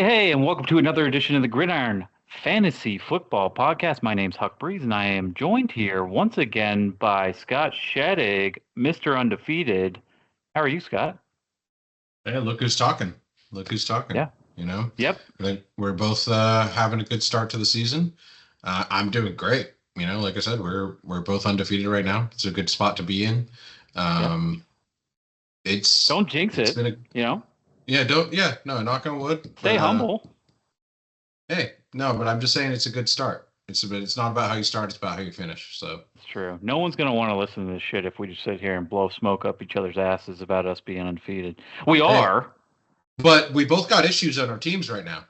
Hey, and welcome to another edition of the Gridiron Fantasy Football Podcast. My name's Huck Breeze, and I am joined here once again by Scott Sheddig, Mr. Undefeated. How are you, Scott? Hey, look who's talking. Look who's talking. Yeah. You know, Yep. I think we're both having a good start to the season. I'm doing great. Like I said, we're both undefeated right now. It's a good spot to be in. Yep. Um, it's Don't jinx it's it, been a you know? no, knock on wood. Stay But humble. hey, no, but I'm just saying it's a good start. It's not about how you start, it's about how you finish. So It's true. No one's going to want to listen to this shit if we just sit here and blow smoke up each other's asses about us being undefeated. We hey, are. but we both got issues on our teams right now.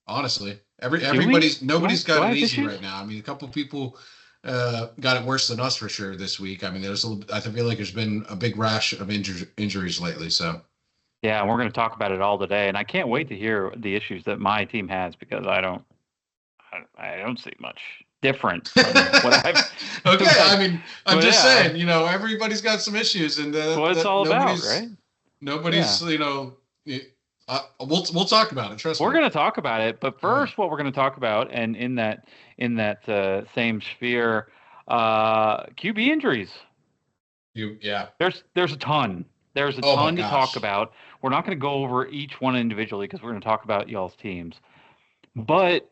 Honestly, Do we? nobody's Do got I it have easy issues? right now. I mean, a couple people got it worse than us for sure this week. I mean, I feel like there's been a big rash of injuries lately. So Yeah, and we're going to talk about it all today. And I can't wait to hear the issues that my team has because I don't see much different from what I've. okay, I but, mean, I'm but just yeah, saying, everybody's got some issues, and it's what it's that all about, right? Yeah, nobody's we'll talk about it. Trust we're me. going to talk about it. But Yeah. first, what we're going to talk about, and in that same sphere, QB injuries. Yeah. There's a ton. There's a Oh my ton to talk gosh. about. We're not going to go over each one individually because we're going to talk about y'all's teams. But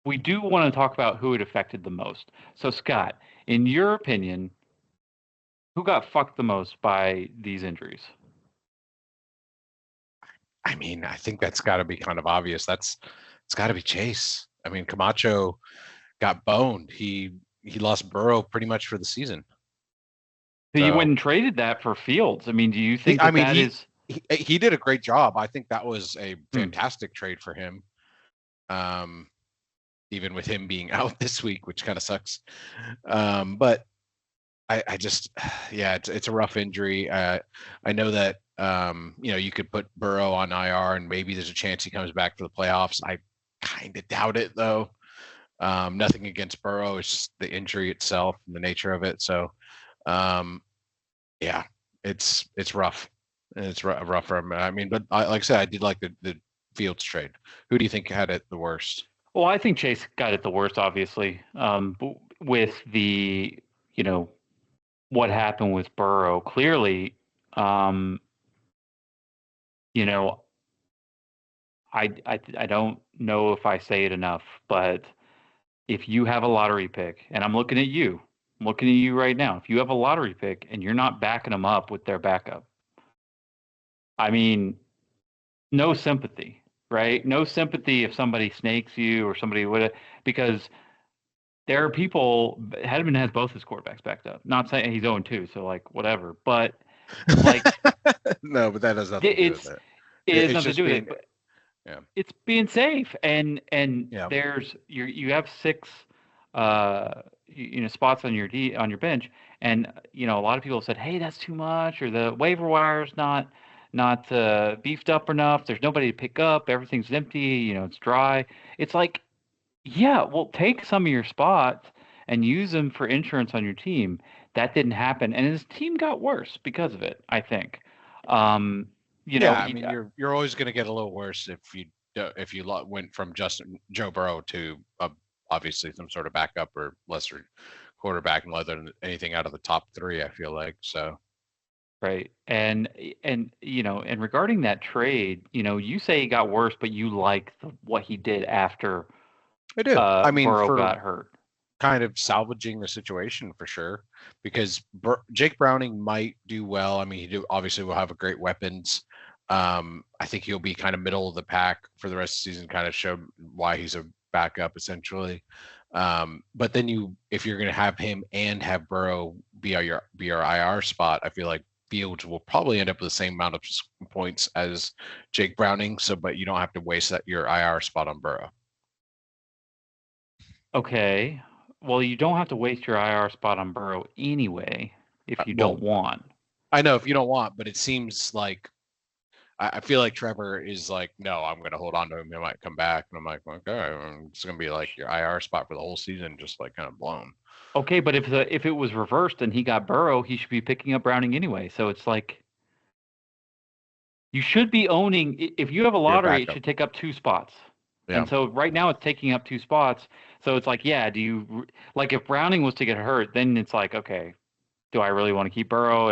we do want to talk about who it affected the most. So, Scott, in your opinion, who got fucked the most by these injuries? I mean, I think that's got to be kind of obvious. It's got to be Chase. I mean, Camacho got boned. He lost Burrow pretty much for the season. So you went So and traded that for Fields. I mean, do you he, think I that mean, that he is? he did a great job. I think that was a Hmm, fantastic trade for him. Um, Even with him being out this week, which kind of sucks. But I just, yeah, it's a rough injury. I know that you could put Burrow on IR and maybe there's a chance he comes back for the playoffs. I kind of doubt it though. Nothing against Burrow, it's just the injury itself and the nature of it. So, um, yeah, it's rough. And it's rough for him. I mean, but like I said, I did like the Fields trade. Who do you think had it the worst? well, I think Chase got it the worst, obviously, with the you know what happened with Burrow. Clearly, um, you know, I don't know if I say it enough, but if you have a lottery pick, and I'm looking at you right now. If you have a lottery pick and you're not backing them up with their backup, I mean, no sympathy, right? No sympathy if somebody snakes you or somebody would, because there are people. Hedman has both his quarterbacks backed up. Not saying he's 0-2, so like whatever, but like No, but that has nothing to do with it's it. it has It's nothing to just do with being, it. But yeah, it's being safe, and yeah. there's you have six spots on your bench, and a lot of people said, hey, that's too much, or the waiver wire's not beefed up enough, there's nobody to pick up, everything's empty, it's dry. It's like, yeah, well, take some of your spots and use them for insurance on your team. That didn't happen, and his team got worse because of it, I think. um you know Yeah, I he, mean, you're always going to get a little worse if you went from Justin Joe Burrow to obviously some sort of backup or lesser quarterback, and other than anything out of the top three. I feel like so. Right. And regarding that trade, you say he got worse, but you like what he did after I do. I mean, Burrow for got hurt. kind of salvaging the situation for sure, because Jake Browning might do well. I mean, obviously will have a great weapons. I think he'll be kind of middle of the pack for the rest of the season. Kind of show why he's a backup essentially. But then if you're going to have him and have Burrow be our IR spot, I feel like Fields will probably end up with the same amount of points as Jake Browning. So, but you don't have to waste your IR spot on Burrow. Okay. Well, you don't have to waste your IR spot on Burrow anyway if you don't Well, want. I know if you don't want, but it seems like I feel like Trevor is like, no, I'm going to hold on to him. He might come back, and I'm like, okay, it's going to be like your IR spot for the whole season, just like kind of blown. Okay, but if it was reversed and he got Burrow, he should be picking up Browning anyway. So it's like, You should be owning. If you have a lottery, it should take up 2 spots. Yeah. And so right now it's taking up 2 spots. So it's like, yeah, do you like if Browning was to get hurt, then it's like, okay, do I really want to keep Burrow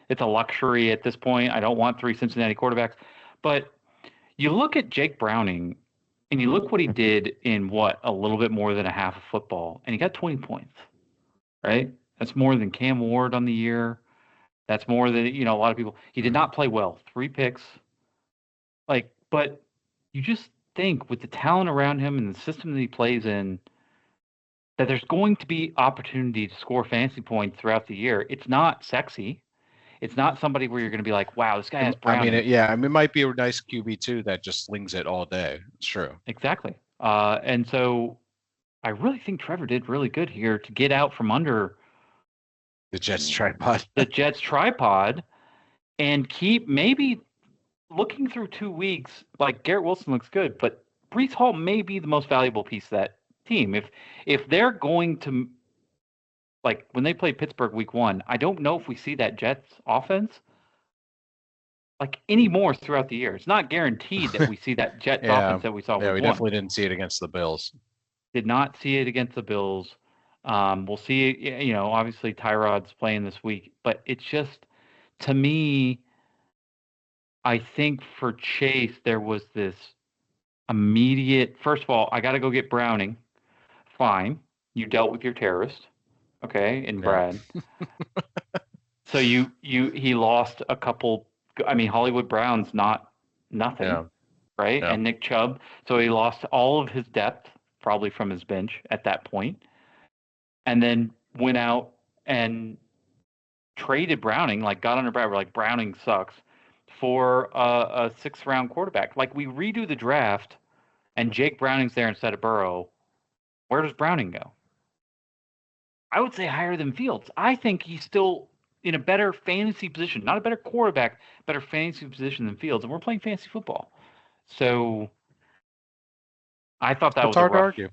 it's a luxury at this point. I don't want 3 Cincinnati quarterbacks. But you look at Jake Browning and you look what he did in a little bit more than a half of football, and he got 20 points, right? That's more than Cam Ward on the year. That's more than, a lot of people. He did not play well. 3 picks. But you just think with the talent around him and the system that he plays in, that there's going to be opportunity to score fantasy points throughout the year. It's not sexy. It's not somebody where you're going to be like, wow, this guy has Browning. It might be a nice QB too that just slings it all day. It's true. Exactly. And so I really think Trevor did really good here to get out from under the Jets tripod. And keep maybe looking through 2 weeks, like Garrett Wilson looks good, but Breece Hall may be the most valuable piece of that team. If they're going to, like when they played Pittsburgh week 1, I don't know if we see that Jets offense like anymore throughout the year. It's not guaranteed that we see that Jets offense that we saw. Yeah, we definitely didn't see it against the Bills. Did not see it against the Bills. We'll see, obviously Tyrod's playing this week, but it's just, to me, I think for Chase, there was this immediate, first of all, I got to go get Browning. Fine. You dealt with your terrorist. Okay. And Brad. So he lost a couple. I mean, Hollywood Brown's nothing. Right. Yeah. And Nick Chubb. So he lost all of his depth, probably from his bench at that point. And then went out and traded Browning, like got under Brad. We're like, Browning sucks, for a 6th round quarterback. Like, we redo the draft and Jake Browning's there instead of Burrow. Where does Browning go? I would say higher than Fields. I think he's still in a better fantasy position, not a better quarterback, better fantasy position than Fields. And we're playing fantasy football. So I thought that was hard to argue.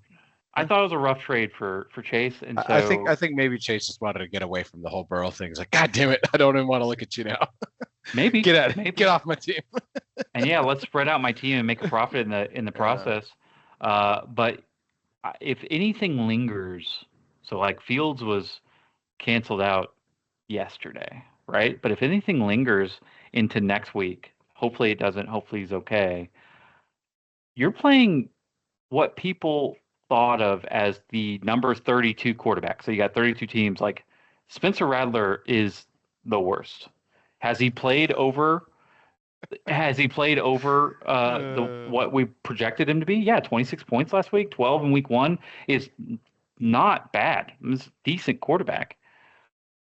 I thought it was a rough trade for Chase, and so I think maybe Chase just wanted to get away from the whole Burrow thing. He's like, God damn it, I don't even want to look at you now. Maybe get off my team. And yeah, let's spread out my team and make a profit in the process. But if anything lingers, so like Fields was canceled out yesterday, right? But if anything lingers into next week, hopefully it doesn't. Hopefully he's okay. You're playing what people thought of as the number 32 quarterback. So you got 32 teams. Like, Spencer Rattler is the worst. Has he played over what we projected him to be? Yeah, 26 points last week, 12 in week 1 is not bad. It's a decent quarterback.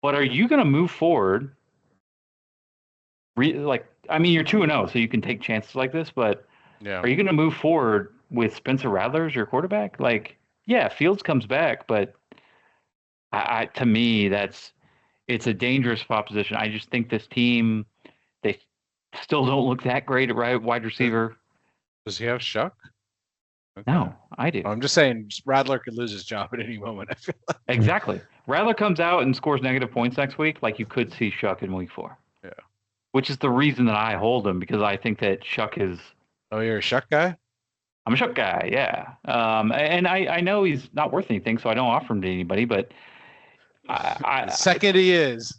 But are you going to move forward? You're 2-0, so you can take chances like this, but are you going to move forward with Spencer Rattler as your quarterback? Like, yeah, Fields comes back, but to me, it's a dangerous proposition. I just think this team, they still don't look that great at wide receiver. Does he have Shuck? Okay. No, I do. I'm just saying Rattler could lose his job at any moment, I feel like. Exactly. Rattler comes out and scores negative points next week, like you could see Shuck in week 4. Yeah. Which is the reason that I hold him, because I think that Shuck is... Oh, you're a Shuck guy? I'm a Shuck guy, yeah. And I know he's not worth anything, so I don't offer him to anybody, but... Second he is.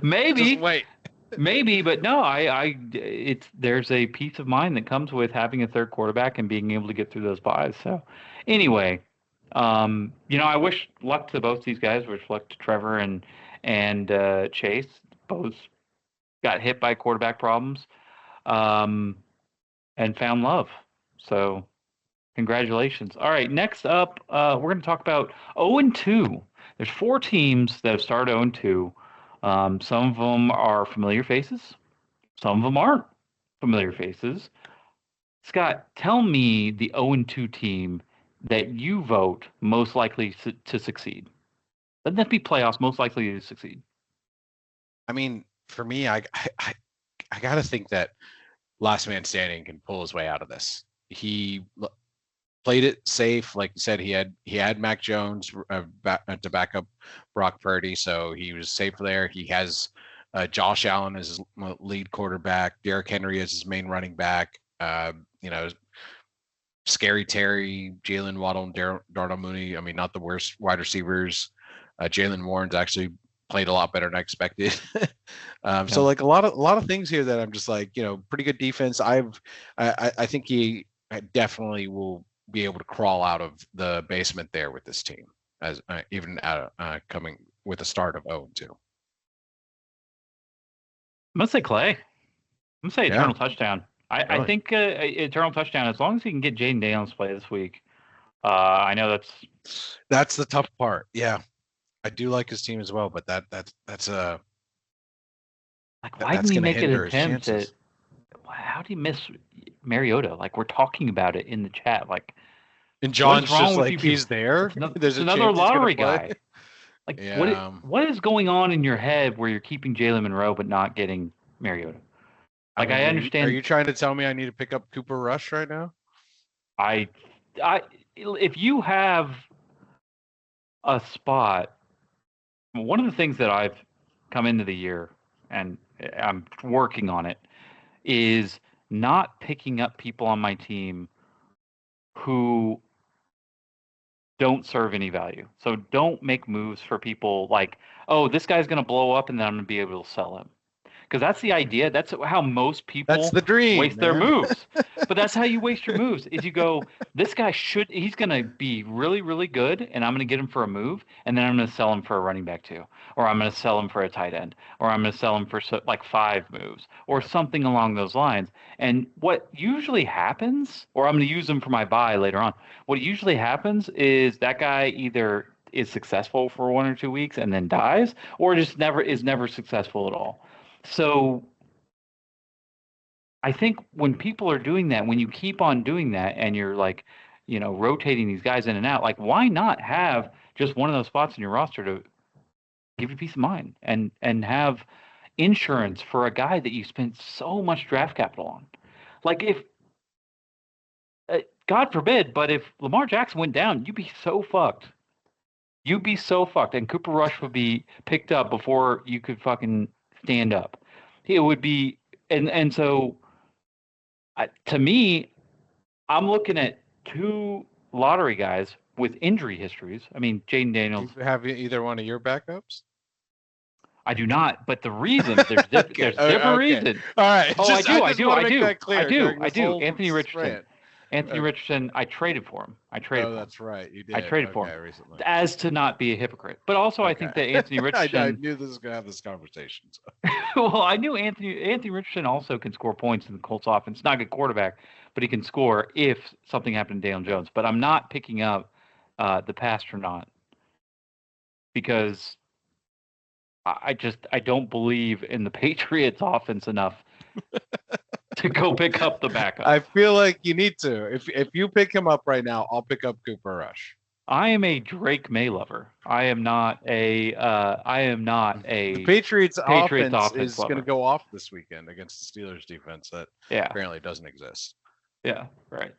Maybe. Just wait. Maybe, but no, there's a peace of mind that comes with having a third quarterback and being able to get through those buys. So anyway, I wish luck to both these guys. Wish luck to Trevor and Chase. Both got hit by quarterback problems, and found love. So congratulations. All right, next up, we're going to talk about 0-2. There's 4 teams that have started 0-2. Some of them are familiar faces. Some of them aren't familiar faces. Scott, tell me the 0-2 team that you vote most likely to succeed. Doesn't that be playoffs, most likely to succeed? I mean, for me, I got to think that last man standing can pull his way out of this. He played it safe, like you said. He had Mac Jones to back up Brock Purdy, so he was safe there. He has Josh Allen is his lead quarterback. Derrick Henry is his main running back. Scary Terry, Jalen Waddle, and Darnell Mooney. I mean, not the worst wide receivers. Jalen Warren's actually played a lot better than I expected. So like a lot of things here that I'm just like, pretty good defense. I think he definitely will be able to crawl out of the basement there with this team, as even coming with a start of 0-2. I'm gonna say Clay. I'm gonna say eternal touchdown. Really? I think eternal touchdown, as long as he can get Jaden Daniels to play this week. I know that's the tough part. Yeah, I do like his team as well, but that's a like, why didn't he make an attempt at? How do you miss Mariota? Like, we're talking about it in the chat. Like, and John's just like, he's there. There's another lottery guy. Like, what is going on in your head where you're keeping Jalen Monroe but not getting Mariota? Like, I understand. Are you trying to tell me I need to pick up Cooper Rush right now? If you have a spot, one of the things that I've come into the year, and I'm working on it, is not picking up people on my team who don't serve any value. So don't make moves for people like, oh, this guy's going to blow up and then I'm going to be able to sell him. Because that's the idea. That's how most people that's the dream, waste their moves. But that's how you waste your moves. Is you go, this guy he's going to be really, really good, and I'm going to get him for a move, and then I'm going to sell him for a running back too. Or I'm going to sell him for a tight end. Or I'm going to sell him for like 5 moves. Or something along those lines. And what usually happens, or I'm going to use them for my buy later on, what usually happens is that guy either is successful for 1 or 2 weeks and then dies, or just is never successful at all. So I think when people are doing that, when you keep on doing that and you're like, rotating these guys in and out, like, why not have just one of those spots in your roster to give you peace of mind and have insurance for a guy that you spent so much draft capital on? Like, if God forbid, but if Lamar Jackson went down, you'd be so fucked. You'd be so fucked. And Cooper Rush would be picked up before you could fucking stand up. It would be, and so to me, I'm looking at 2 lottery guys with injury histories. I mean, Jaden Daniels. Do you have either one of your backups? I do not, but the reason there's different reasons. All right. Oh, I do. Anthony Richardson. Anthony Richardson, I traded for him. That's right. You did. I traded for him recently. As to not be a hypocrite. But also, I think that Anthony Richardson. I knew this was going to have this conversation. So. Well, I knew Anthony Richardson also can score points in the Colts offense. Not a good quarterback, but he can score if something happened to Daniel Jones. But I'm not picking up the Pastronaut because I don't believe in the Patriots offense enough to go pick up the backup. I feel like you need to. If you pick him up right now, I'll pick up Cooper Rush. I am a Drake May lover. I am not a. The Patriots offense is going to go off this weekend against the Steelers defense that apparently doesn't exist. Yeah, right.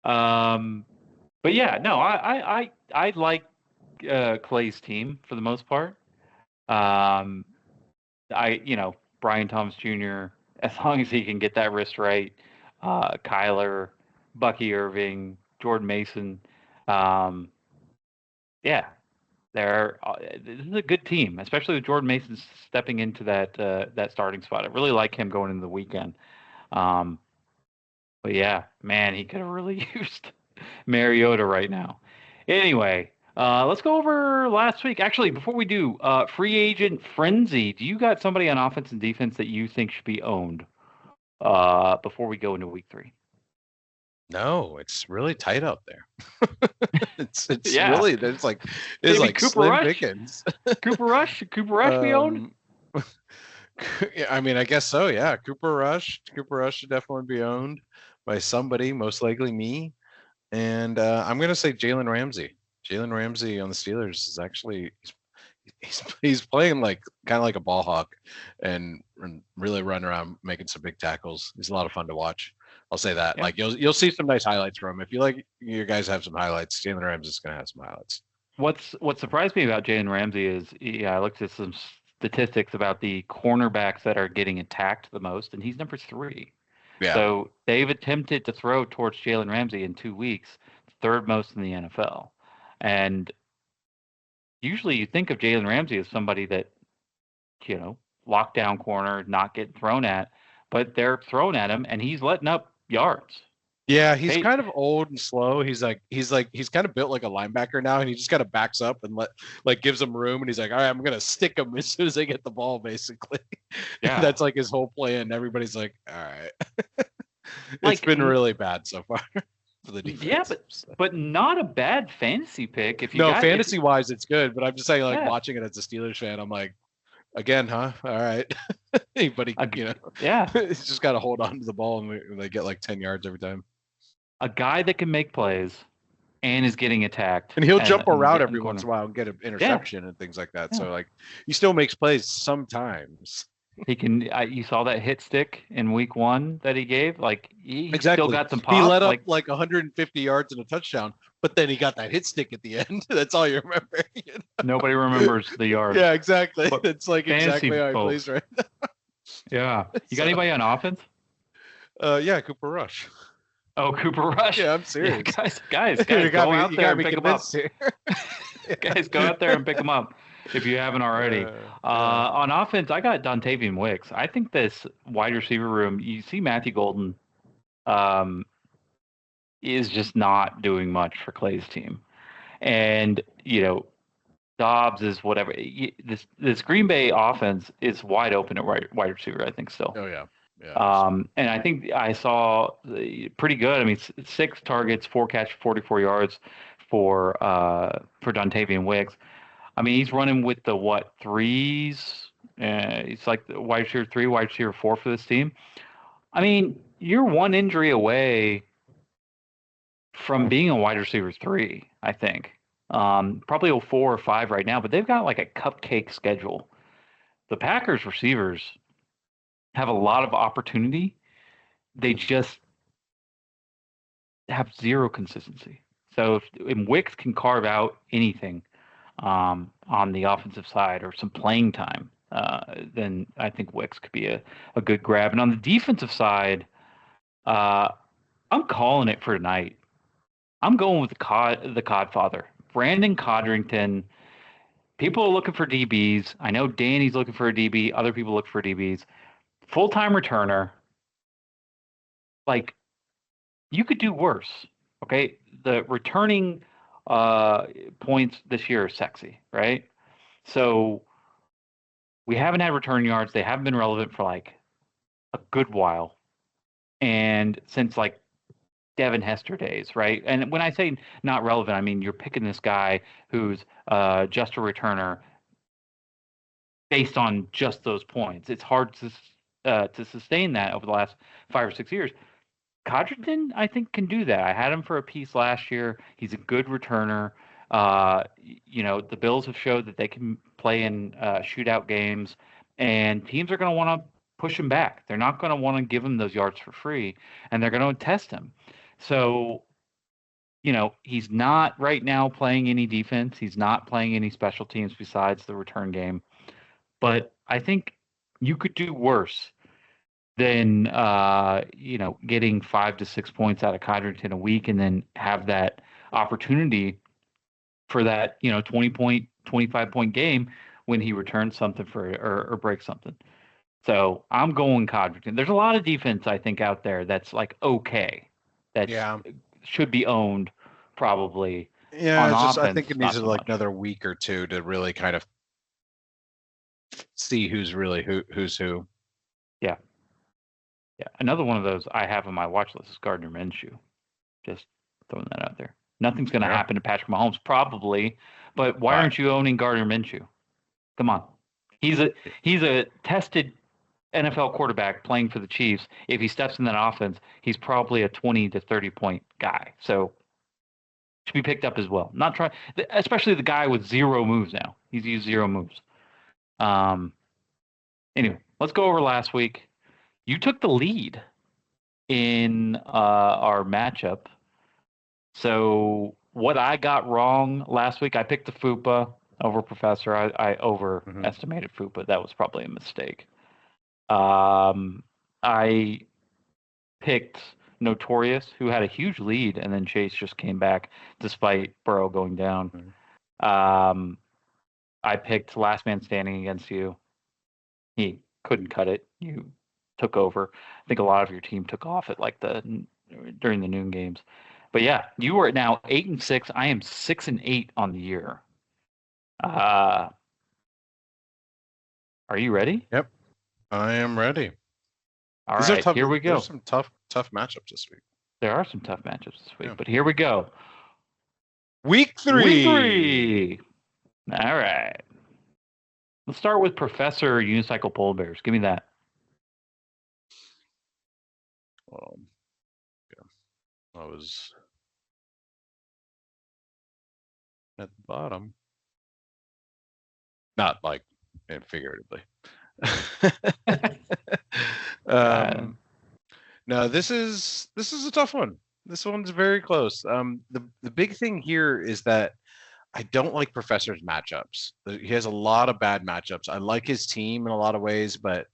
But yeah, no, I like Clay's team for the most part. Brian Thomas Jr., as long as he can get that wrist right, Kyler, Bucky Irving, Jordan Mason, this is a good team, especially with Jordan Mason stepping into that starting spot. I really like him going into the weekend. But yeah, man, he could have really used Mariota right now. Anyway, let's go over last week. Actually, before we do, free agent frenzy. Do you got somebody on offense and defense that you think should be owned before we go into week 3? No, it's really tight out there. it's really there's like Cooper Slim Rush? Pickens. Cooper Rush be owned? I mean, I guess so. Yeah, Cooper Rush should definitely be owned by somebody, most likely me. And I'm gonna say Jalen Ramsey. Jalen Ramsey on the Steelers is actually he's playing like kind of like a ball hawk and really running around making some big tackles. He's a lot of fun to watch. I'll say that. Yeah. Like you'll see some nice highlights from him. If you like your guys have some highlights, Jalen Ramsey's gonna have some highlights. What surprised me about Jalen Ramsey is I looked at some statistics about the cornerbacks that are getting attacked the most, and he's number 3. Yeah. So they've attempted to throw towards Jalen Ramsey in 2 weeks, third most in the NFL. And usually you think of Jalen Ramsey as somebody that, lockdown corner, not getting thrown at, but they're throwing at him and he's letting up yards. Yeah, he's kind of old and slow. He's kind of built like a linebacker now, and he just kind of backs up and gives them room, and he's like, all right, I'm gonna stick them as soon as they get the ball, basically. Yeah. That's like his whole plan. Everybody's like, all right. It's been really bad so far for the defense. Yeah, but not a bad fantasy pick. Fantasy wise, it's good, but I'm just saying, watching it as a Steelers fan, I'm like, again, huh? All right. Anybody, yeah, he's just got to hold on to the ball, and they get like 10 yards every time. A guy that can make plays and is getting attacked, and he'll jump a route every once in a while and get an interception and things like that. Yeah. So he still makes plays sometimes. He can. You saw that hit stick in week 1 that he gave. He still got some pop. He let up 150 yards and a touchdown, but then he got that hit stick at the end. That's all you remember. Nobody remembers the yards. Yeah, exactly. But it's exactly how he plays right now. Yeah. You got anybody on offense? Yeah, Cooper Rush. Oh, Cooper Rush. Yeah, I'm serious. Yeah, guys, go out there and pick him up. Guys, go out there and pick him up if you haven't already. On offense, I got Dontavian Wicks. I think this wide receiver room, you see Matthew Golden is just not doing much for Clay's team. And, Dobbs is whatever. This Green Bay offense is wide open at wide receiver, I think, still. Oh, yeah. Yeah, and I think I saw pretty good. I mean, 6 targets, 4 catches, 44 yards for Dontavian Wicks. I mean, he's running with the 3s. It's like the wide receiver 3, wide receiver 4 for this team. I mean, you're 1 injury away from being a wide receiver 3, I think. Probably 4 or 5 right now, but they've got a cupcake schedule. The Packers receivers have a lot of opportunity. They just have zero consistency. So if Wicks can carve out anything on the offensive side or some playing time, then I think Wicks could be a good grab. And on the defensive side, I'm calling it for tonight. I'm going with the Codfather, Brandon Codrington. People are looking for DBs. I know Danny's looking for a DB. Other people look for DBs. Full-time returner. You could do worse. Okay, the returning points this year are sexy, right? So we haven't had return yards. They haven't been relevant for a good while, and since Devin Hester days, right? And when I say not relevant, I mean you're picking this guy who's just a returner based on just those points. It's hard to sustain that over the last 5 or 6 years. Codrington, I think, can do that. I had him for a piece last year. He's a good returner. The Bills have showed that they can play in shootout games, and teams are going to want to push him back. They're not going to want to give him those yards for free, and they're going to test him. So, he's not right now playing any defense. He's not playing any special teams besides the return game. But I think you could do worse than getting 5 to 6 points out of Codrington a week and then have that opportunity for that 20-point, 25-point game when he returns something or breaks something. So I'm going Codrington. There's a lot of defense I think out there that's okay, that should be owned probably. Yeah, on offense, I think it needs another week or two to really kind of see who's really who's who. Yeah. Another one of those I have on my watch list is Gardner Minshew. Just throwing that out there. Nothing's going to happen to Patrick Mahomes, probably. But why aren't you owning Gardner Minshew? Come on, he's a tested NFL quarterback playing for the Chiefs. If he steps in that offense, he's probably a 20 to 30-point guy. So should be picked up as well. Not try, especially the guy with 0 moves now. He's used 0 moves. Anyway, let's go over last week. You took the lead in our matchup. So what I got wrong last week, I picked the FUPA. over Professor. I overestimated Fupa. That was probably a mistake. I picked Notorious, who had a huge lead, and then Chase just came back despite Burrow going down. I picked Last Man Standing against you. He couldn't cut it. You took over. I think a lot of your team took off at during the noon games. But yeah, you are now 8-6. I am 6-8 on the year. Are you ready? Yep, I am ready. All right, here we go. There's some tough matchups this week. There are some tough matchups this week, but here we go. Week 3. Week 3. All right. Let's start with Professor Unicycle Polar Bears. Give me that. I was at the bottom. Not like figuratively. No, this is a tough one. This one's very close. The big thing here is that I don't like Professor's matchups. He has a lot of bad matchups. I like his team in a lot of ways, but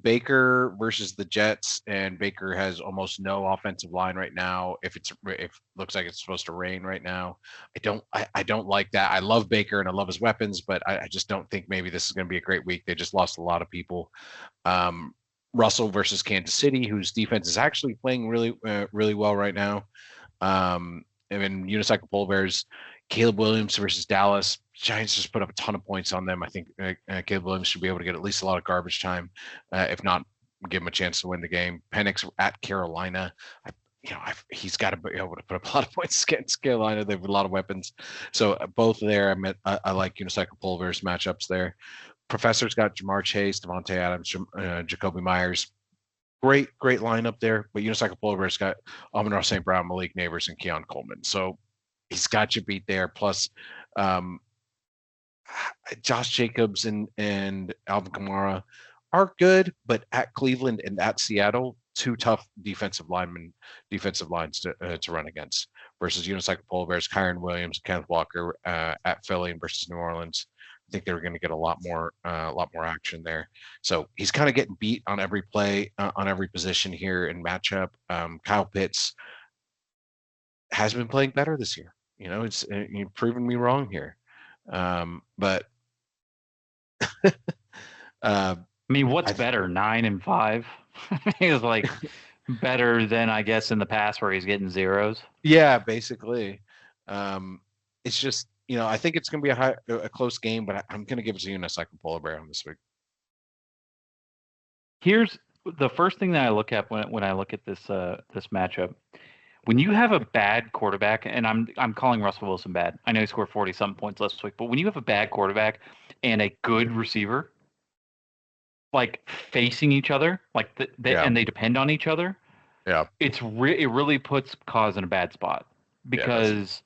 Baker versus the Jets, and Baker has almost no offensive line right now. If looks like it's supposed to rain right now, I don't like that. I love Baker and I love his weapons, but I just don't think maybe this is going to be a great week. They just lost a lot of people. Russell versus Kansas City, whose defense is actually playing really well right now. And then Unicycle Polar Bears, Caleb Williams versus Dallas. Giants just put up a ton of points on them. I think Caleb Williams should be able to get at least a lot of garbage time, if not give him a chance to win the game. Penix at Carolina. He's got to be able to put up a lot of points against Carolina. They have a lot of weapons. So both there, I like Unicycle Polar Bears matchups there. Professor's got Jamar Chase, Devontae Adams, Jacoby Myers. Great lineup there. But Unicycle Polar Bears got Amon-Ra St. Brown, Malik Neighbors, and Keon Coleman. So he's got you beat there. Plus, Josh Jacobs and Alvin Kamara are good, but at Cleveland and at Seattle, two tough defensive lines to run against. Versus Unicycle Polar Bears, Kyron Williams, Kenneth Walker at Philly and versus New Orleans. I think they're going to get a lot more action there. So he's kind of getting beat on every play, on every position here in matchup. Kyle Pitts has been playing better this year. You've proven me wrong here. But I mean, what's better, 9 and 5? He's like better than, I guess, in the past where he's getting zeros. Yeah, basically. It's just, I think it's going to be a close game, but I'm going to give it to Unicycle Polar Bear on this week. Here's the first thing that I look at when I look at this matchup. When you have a bad quarterback, and I'm calling Russell Wilson bad. I know he scored 40-something points last week, but when you have a bad quarterback and a good receiver, like facing each other, and they depend on each other, it really puts Cause in a bad spot because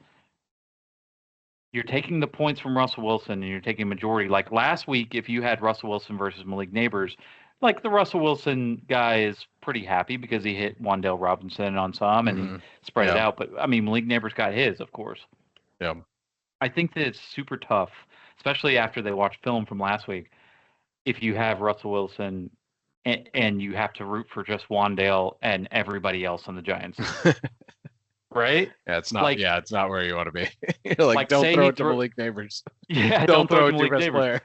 you're taking the points from Russell Wilson and you're taking a majority. Like last week, if you had Russell Wilson versus Malik Neighbors, like the Russell Wilson guy is pretty happy because he hit Wan'Dale Robinson on some and he spread it out. But I mean, Malik Neighbors got his, of course. Yeah. I think that it's super tough, especially after they watched film from last week. If you have Russell Wilson and you have to root for just Wan'Dale and everybody else on the Giants. Right? Yeah, it's not. It's not where you want to be. Don't throw it to Malik Neighbors. Yeah, don't throw it to your best player.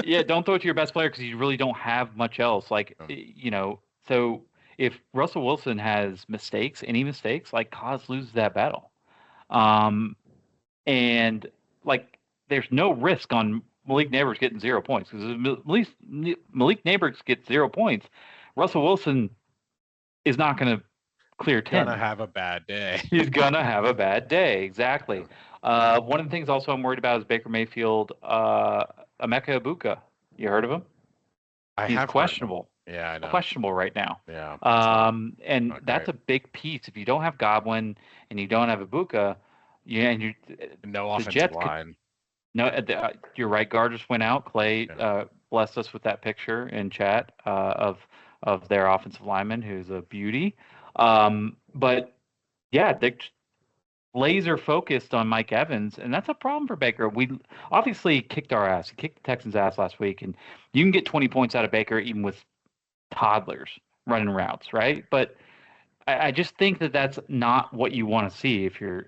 Yeah, don't throw it to your best player because you really don't have much else. So if Russell Wilson has any mistakes, Cause loses that battle. And there's no risk on Malik Neighbors getting 0 points because at least Malik Neighbors gets 0 points. Russell Wilson is not going to clear 10. He's gonna have a bad day. He's gonna have a bad day. Exactly. One of the things also I'm worried about is Baker Mayfield, Emeka Ibuka. You heard of him? He's questionable. Yeah, I know. Questionable right now. Yeah. And that's a big piece. If you don't have Godwin and you don't have Ibuka, no offensive line. Your right guard just went out. Clay blessed us with that picture in chat of their offensive lineman, who's a beauty. But yeah, laser focused on Mike Evans, and that's a problem for Baker. We obviously kicked our ass. He kicked the Texans' ass last week, and you can get 20 points out of Baker even with toddlers running routes, right? But I just think that that's not what you want to see if you're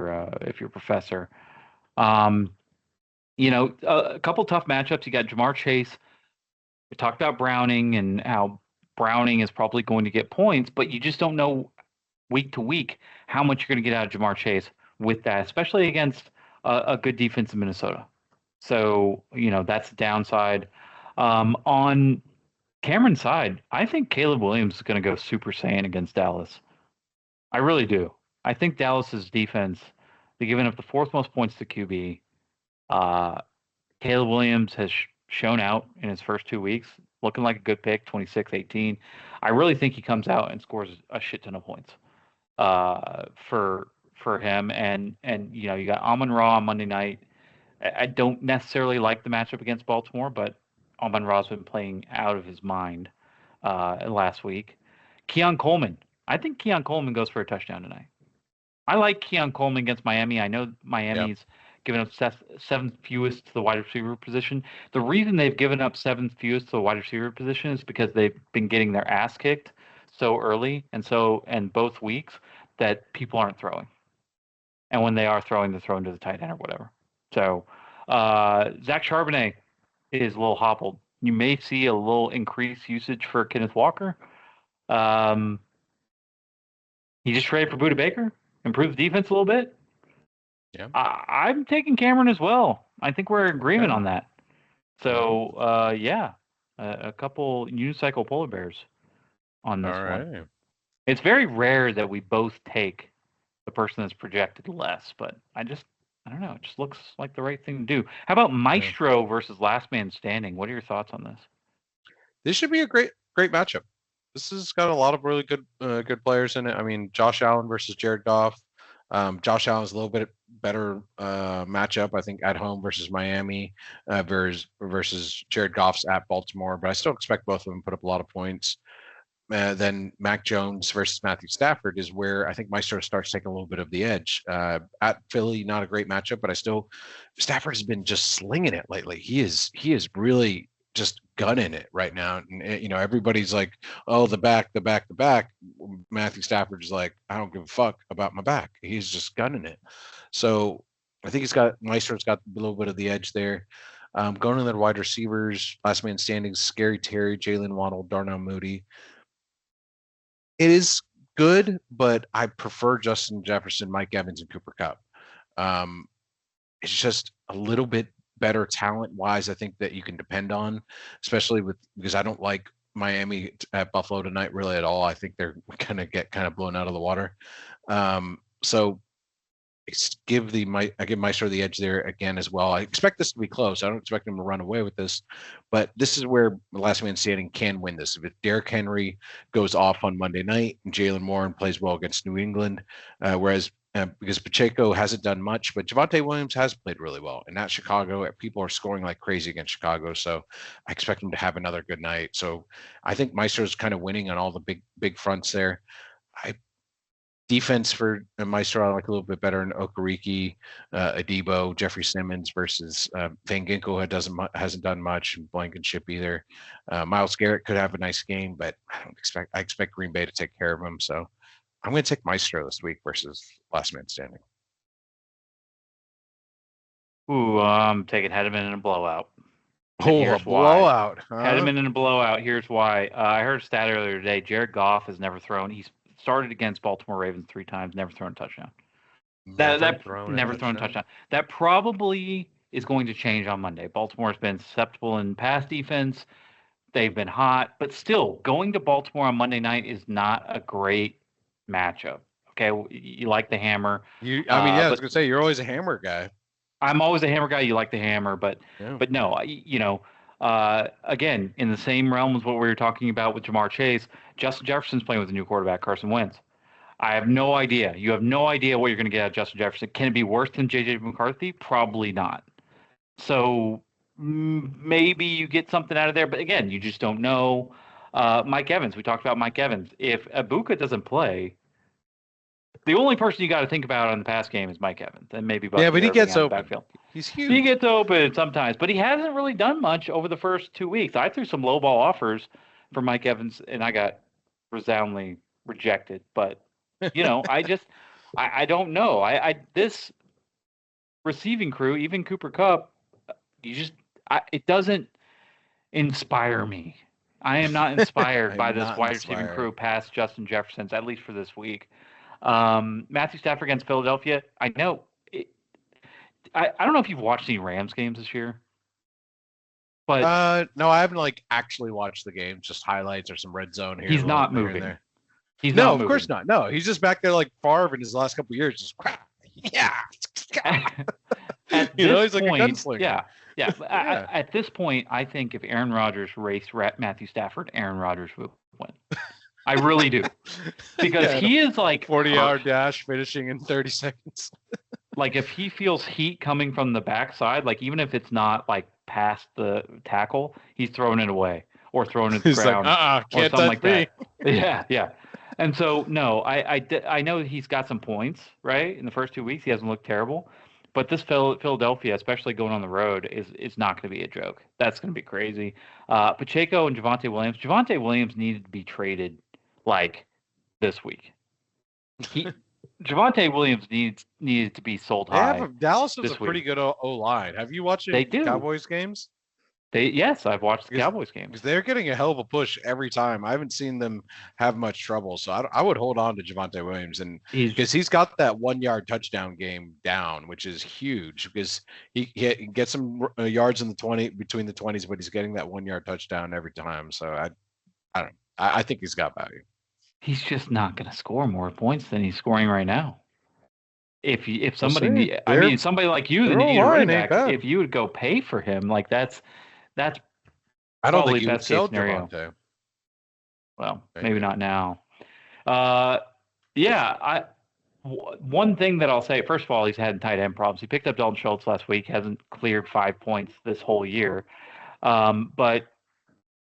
a professor. Um, a couple tough matchups. You got Jamar Chase. We talked about Browning and how Browning is probably going to get points, but you just don't know week to week how much you're going to get out of Jamar Chase with that, especially against a good defense in Minnesota. So, that's the downside. On Cameron's side, I think Caleb Williams is going to go Super Saiyan against Dallas. I really do. I think Dallas's defense, they're giving up the fourth most points to QB. Caleb Williams has shown out in his first 2 weeks, looking like a good pick, 26-18. I really think he comes out and scores a shit ton of points for him. And you got Amon-Ra on Monday night. I don't necessarily like the matchup against Baltimore, but Amon-Ra's been playing out of his mind last week. Keon Coleman. I think Keon Coleman goes for a touchdown tonight. I like Keon Coleman against Miami. I know Miami's given up seventh fewest to the wide receiver position. The reason they've given up seventh fewest to the wide receiver position is because they've been getting their ass kicked so early and both weeks that people aren't throwing. And when they are throwing, they're throwing to the tight end or whatever. So Zach Charbonnet is a little hobbled. You may see a little increased usage for Kenneth Walker. He just traded for Budda Baker, improved the defense a little bit. Yeah, I'm taking Cameron as well. I think we're in agreement on that. So, a couple unicycle polar bears on this one. It's very rare that we both take the person that's projected less, but I don't know. It just looks like the right thing to do. How about Maestro versus Last Man Standing? What are your thoughts on this? This should be a great matchup. This has got a lot of really good players in it. I mean, Josh Allen versus Jared Goff. Josh Allen's a little bit better matchup, I think, at home versus Miami versus Jared Goff's at Baltimore. But I still expect both of them to put up a lot of points. Then Mac Jones versus Matthew Stafford is where I think Maestro starts taking a little bit of the edge. At Philly, not a great matchup, but Stafford has been just slinging it lately. He is really just gunning it right now. And, everybody's like, oh, the back. Matthew Stafford is like, I don't give a fuck about my back. He's just gunning it. So I think Maestro's got a little bit of the edge there. Going to the wide receivers, last man standing, Scary Terry, Jalen Waddle, Darnell Mooney. It is good, but I prefer Justin Jefferson, Mike Evans, and Cooper Kupp. It's just a little bit better talent-wise, I think, that you can depend on, especially because I don't like Miami at Buffalo tonight really at all. I think they're going to get kind of blown out of the water. So I give Maestro the edge there again as well. I expect this to be close. I don't expect him to run away with this, but this is where the last man standing can win this. If Derrick Henry goes off on Monday night and Jaylen Warren plays well against New England, because Pacheco hasn't done much, but Javonte Williams has played really well. And at Chicago, people are scoring like crazy against Chicago, so I expect him to have another good night. So I think Maestro's kind of winning on all the big fronts there. Defense for Maestro, I like a little bit better in Okereke, Adebo, Jeffrey Simmons versus Van Ginkel hasn't done much, and Blankenship either. Myles Garrett could have a nice game, but I expect Green Bay to take care of him. So I'm going to take Maestro this week versus last man standing. Ooh, I'm taking Hedman in a blowout. A blowout. Hedman in a blowout. Here's why. I heard a stat earlier today. Jared Goff has never thrown. He's started against Baltimore Ravens 3 times, never thrown a touchdown. Never thrown a touchdown. That probably is going to change on Monday. Baltimore's been susceptible in pass defense. They've been hot, but still, going to Baltimore on Monday night is not a great matchup. Okay, you like the hammer. I was gonna say you're always a hammer guy. I'm always a hammer guy. You like the hammer, but no, again, in the same realm as what we were talking about with Jamar Chase, Justin Jefferson's playing with a new quarterback, Carson Wentz. I have no idea. You have no idea what you're going to get out of Justin Jefferson. Can it be worse than J.J. McCarthy? Probably not. So maybe you get something out of there, but again, you just don't know. Mike Evans, we talked about Mike Evans. If Ibuka doesn't play, The only person you got to think about on the pass game is Mike Evans, and maybe Bucky Yeah, but he Irving gets out of the open. backfield. He's huge. He gets open sometimes, but he hasn't really done much over the first 2 weeks. I threw some low ball offers for Mike Evans, and I got resoundingly rejected. But I don't know. This receiving crew, even Cooper Kupp, it doesn't inspire me. I am not inspired by this wide receiving crew past Justin Jefferson's, at least for this week. Matthew Stafford against Philadelphia. I know. I don't know if you've watched any Rams games this year, but no, I haven't actually watched the game. Just highlights or some red zone here. He's not moving. He's not moving. Of course not. No, he's just back there like Favre in his last couple of years. Just yeah. He's like a gunslinger. Yeah. At this point, I think if Aaron Rodgers raced Matthew Stafford, Aaron Rodgers would win. I really do, because he is like 40-yard dash finishing in 30 seconds. Like if he feels heat coming from the backside, like even if it's not like past the tackle, he's throwing it away or throwing it to the ground or something like that. Yeah. And so no, I know he's got some points right in the first 2 weeks. He hasn't looked terrible, but this Philadelphia, especially going on the road, is not going to be a joke. That's going to be crazy. Pacheco and Javonte Williams. Javonte Williams needed to be traded like this week. Javonte Williams needed to be sold high. Dallas has a pretty good O-line. Have you watched the Cowboys games? Yes, I've watched the Cowboys games. Because they're getting a hell of a push every time. I haven't seen them have much trouble. So I would hold on to Javonte Williams, and because he's got that 1-yard touchdown game down, which is huge because he gets some yards in the 20 between the 20s, but he's getting that 1-yard touchdown every time. So I don't know. I think he's got value. He's just not going to score more points than he's scoring right now. If somebody, somebody like you that needs a running back, if you would go pay for him, like that's I don't think you would sell Javonte. Well, maybe not now. One thing that I'll say, first of all, he's had tight end problems. He picked up Dalton Schultz last week, hasn't cleared 5 points this whole year. But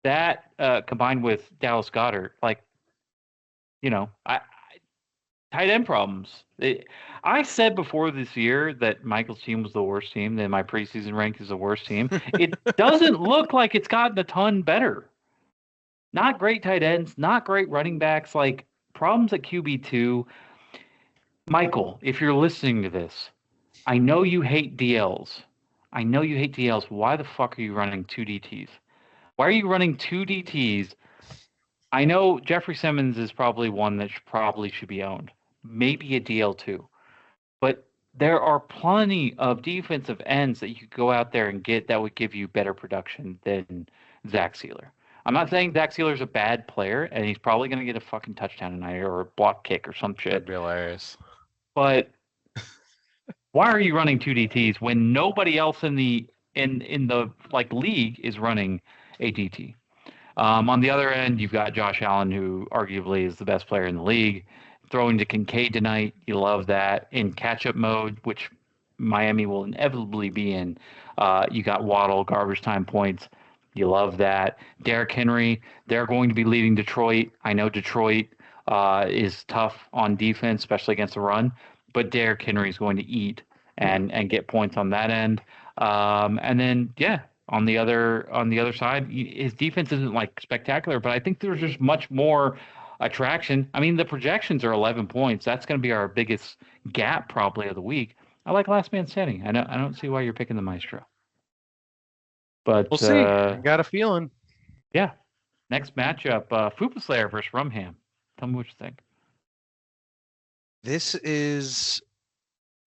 that combined with Dallas Goedert, tight end problems. I said before this year that Michael's team was the worst team. Then my preseason rank is the worst team. It doesn't look like it's gotten a ton better. Not great tight ends, not great running backs, problems at QB2. Michael, if you're listening to this, I know you hate DLs. Why the fuck are you running 2 DTs? Why are you running 2 DTs? I know Jeffrey Simmons is probably one that should be owned. Maybe a DL too. But there are plenty of defensive ends that you could go out there and get that would give you better production than Zach Sealer. I'm not saying Zach Sealer's a bad player, and he's probably going to get a fucking touchdown tonight or a block kick or some shit. That'd be hilarious. But why are you running 2 DTs when nobody else in the league is running a DT? On the other end, you've got Josh Allen, who arguably is the best player in the league, throwing to Kincaid tonight. You love that. In catch-up mode, which Miami will inevitably be in, you got Waddle, garbage time points. You love that. Derrick Henry, they're going to be leading Detroit. I know Detroit is tough on defense, especially against the run, but Derrick Henry is going to eat and get points on that end. And then, on the other side, his defense isn't spectacular, but I think there's just much more attraction. I mean, the projections are 11 points. That's going to be our biggest gap probably of the week. I like last man standing. I don't see why you're picking the Maestro. But we'll see. I got a feeling. Yeah. Next matchup, Fupa Slayer versus Rumham. Tell me what you think. This is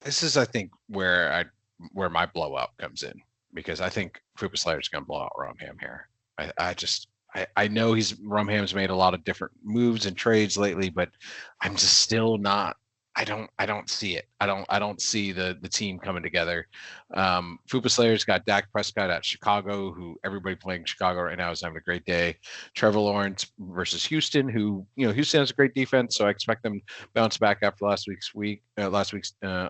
I think where my blowout comes in, because I think Fupa Slayer is going to blow out Rumham here. I know Rumham's made a lot of different moves and trades lately, but I'm just still not. I don't see it. I don't see the team coming together. Fupa Slayer's got Dak Prescott at Chicago, who everybody playing Chicago right now is having a great day. Trevor Lawrence versus Houston, who Houston has a great defense, so I expect them to bounce back after last week's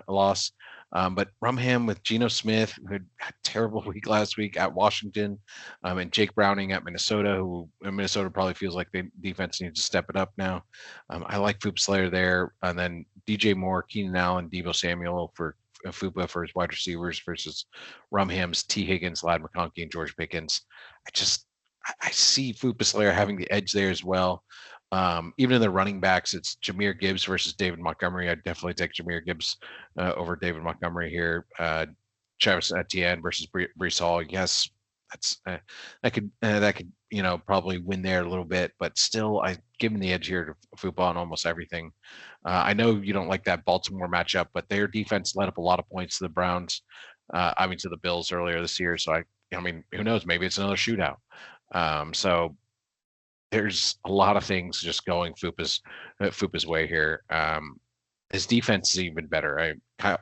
loss. But Rumham with Geno Smith, who had a terrible week last week at Washington, and Jake Browning at Minnesota, who Minnesota probably feels like the defense needs to step it up now. I like Fupa Slayer there. And then DJ Moore, Keenan Allen, Deebo Samuel for Fupa for his wide receivers versus Rumham's T. Higgins, Lad McConkey, and George Pickens. I see Fupa Slayer having the edge there as well. Even in the running backs, it's Jahmyr Gibbs versus David Montgomery. I'd definitely take Jahmyr Gibbs over David Montgomery here. Travis Etienne versus Breece Hall. Yes, that could probably win there a little bit, but still, I give him the edge here to football on almost everything. I know you don't like that Baltimore matchup, but their defense let up a lot of points to the Browns. To the Bills earlier this year. So I mean, who knows? Maybe it's another shootout. So there's a lot of things just going Fupa's way here. His defense is even better. Kyle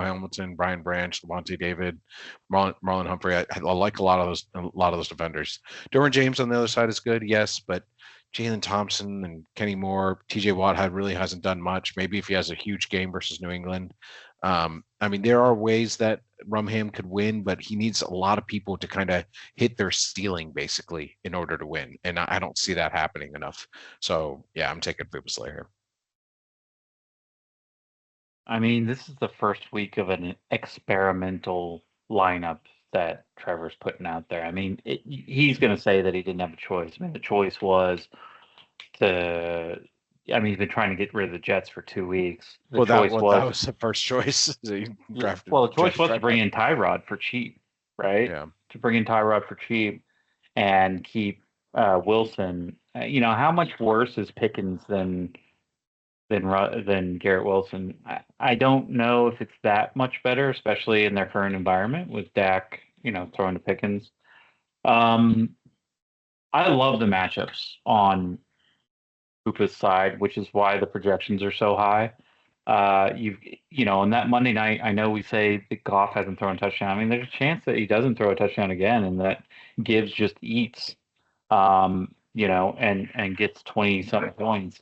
Hamilton, Brian Branch, Levante David, Marlon Humphrey. I like a lot of those defenders. Derwin James on the other side is good, yes, but Jalen Thompson and Kenny Moore, TJ Watt really hasn't done much. Maybe if he has a huge game versus New England. I mean, there are ways that Rumham could win, but he needs a lot of people to kind of hit their ceiling basically in order to win. And I don't see that happening enough. So yeah, I'm taking Fupa Slayer here. I mean, this is the first week of an experimental lineup that Trevor's putting out there. I mean, he's going to say that he didn't have a choice. I mean, the choice was he's been trying to get rid of the Jets for 2 weeks. That was the first choice. The choice was to bring in Tyrod for cheap, right? Yeah. To bring in Tyrod for cheap and keep Wilson. How much worse is Pickens than Garrett Wilson? I don't know if it's that much better, especially in their current environment with Dak, throwing to Pickens. I love the matchups on Hoopa's side, which is why the projections are so high. On that Monday night, I know we say that Goff hasn't thrown a touchdown. I mean, there's a chance that he doesn't throw a touchdown again, and that Gibbs just eats, and gets 20-something points.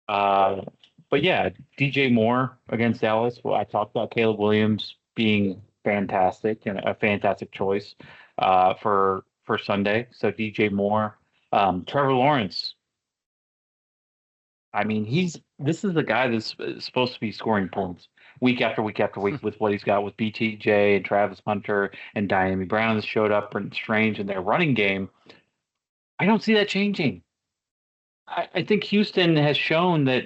But yeah, DJ Moore against Dallas. Well, I talked about Caleb Williams being fantastic and a fantastic choice for Sunday. So DJ Moore, Trevor Lawrence. I mean, this is the guy that's supposed to be scoring points week after week after week with what he's got with BTJ and Travis Hunter and Diami Brown that showed up and Strange in their running game. I don't see that changing. I think Houston has shown that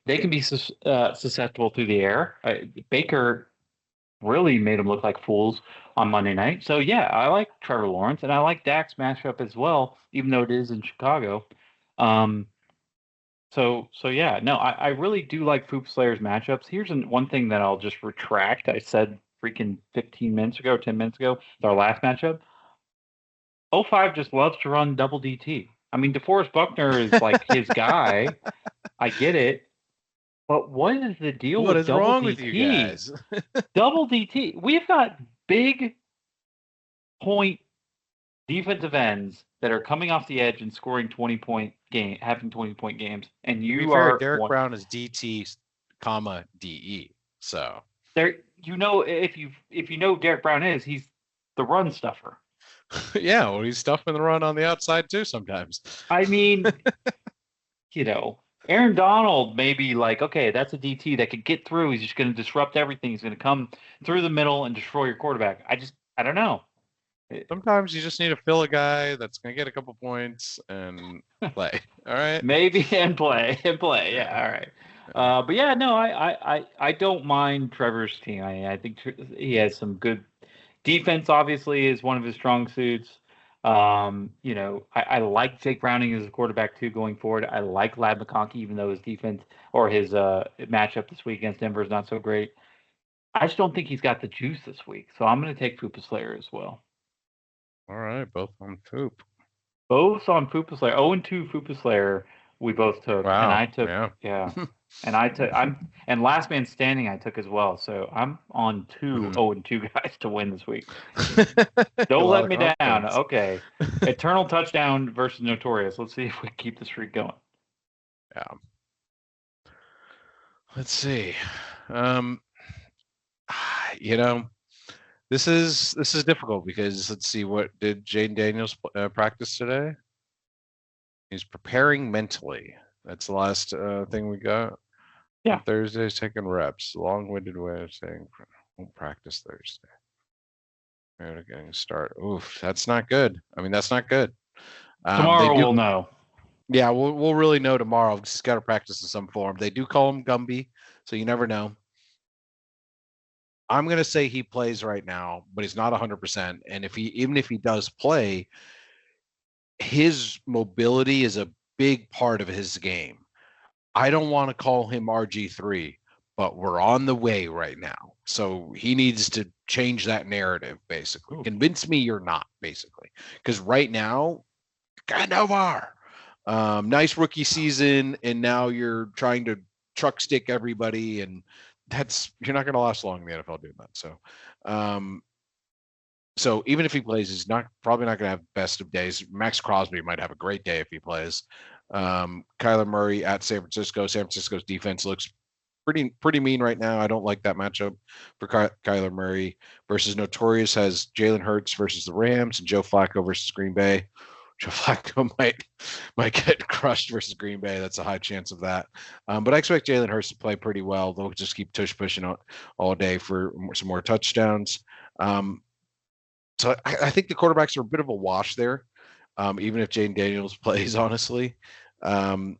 they can be susceptible through the air. Baker really made them look like fools on Monday night. So, yeah, I like Trevor Lawrence, and I like Dak's matchup as well, even though it is in Chicago. I really do like Fupa Slayer's matchups. Here's one thing that I'll just retract. I said freaking 10 minutes ago, our last matchup. 05 just loves to run double DT. I mean, DeForest Buckner is like his guy. I get it. But what is the deal with double DT? What is wrong with you guys? Double DT. We've got big point defensive ends that are coming off the edge and scoring 20-point game, having 20-point games. And Derek Brown is DT, DE. So there, if you know Derek Brown he's the run stuffer. Yeah, well, he's stuffing the run on the outside too sometimes. I mean, Aaron Donald may be like, okay, that's a DT that could get through. He's just going to disrupt everything. He's going to come through the middle and destroy your quarterback. I don't know. Sometimes you just need to fill a guy that's going to get a couple points and play. All right. Maybe and play. Yeah. All right. But yeah, no, I don't mind Trevor's team. I think he has some good defense. Obviously, is one of his strong suits. I like Jake Browning as a quarterback too going forward. I like Lad McConkey, even though his defense or his matchup this week against Denver is not so great. I just don't think he's got the juice this week. So I'm going to take Fupa Slayer as well. All right, both on Fupa. Both on Fupa Slayer. 0-2 Fupa Slayer. We both took. Wow. And I took. Yeah. And Last Man Standing I took as well. So I'm on 0-2 guys to win this week. Don't let me down. Okay. Eternal Touchdown versus Notorious. Let's see if we keep the streak going. Yeah. Let's see. you know, this is difficult because let's see, what did Jaden Daniels practice today? He's preparing mentally. That's the last thing we got. Yeah. Thursday's taking reps. Long-winded way of saying won't practice Thursday. We're getting start. Oof, that's not good. I mean, that's not good. Tomorrow we'll know. Yeah, we'll really know tomorrow. Just got to practice in some form. They do call him Gumby, so you never know. I'm gonna say he plays right now, but he's not 100%. And even if he does play, his mobility is a big part of his game. I don't want to call him RG3, but we're on the way right now. So he needs to change that narrative, basically. Convince me you're not, basically. Because right now, kind of are. Nice rookie season, and now you're trying to truck stick everybody, and you're not going to last long in the NFL doing that. So even if he plays, he's probably not going to have best of days. Max Crosby might have a great day if he plays. Kyler Murray at San Francisco. San Francisco's defense looks pretty mean right now. I don't like that matchup for Kyler Murray versus Notorious. Has Jalen Hurts versus the Rams and Joe Flacco versus Green Bay. Joe Flacco might get crushed versus Green Bay. That's a high chance of that. But I expect Jalen Hurts to play pretty well. They'll just keep pushing all day for some more touchdowns. So I think the quarterbacks are a bit of a wash there, even if Jaden Daniels plays, honestly. Wide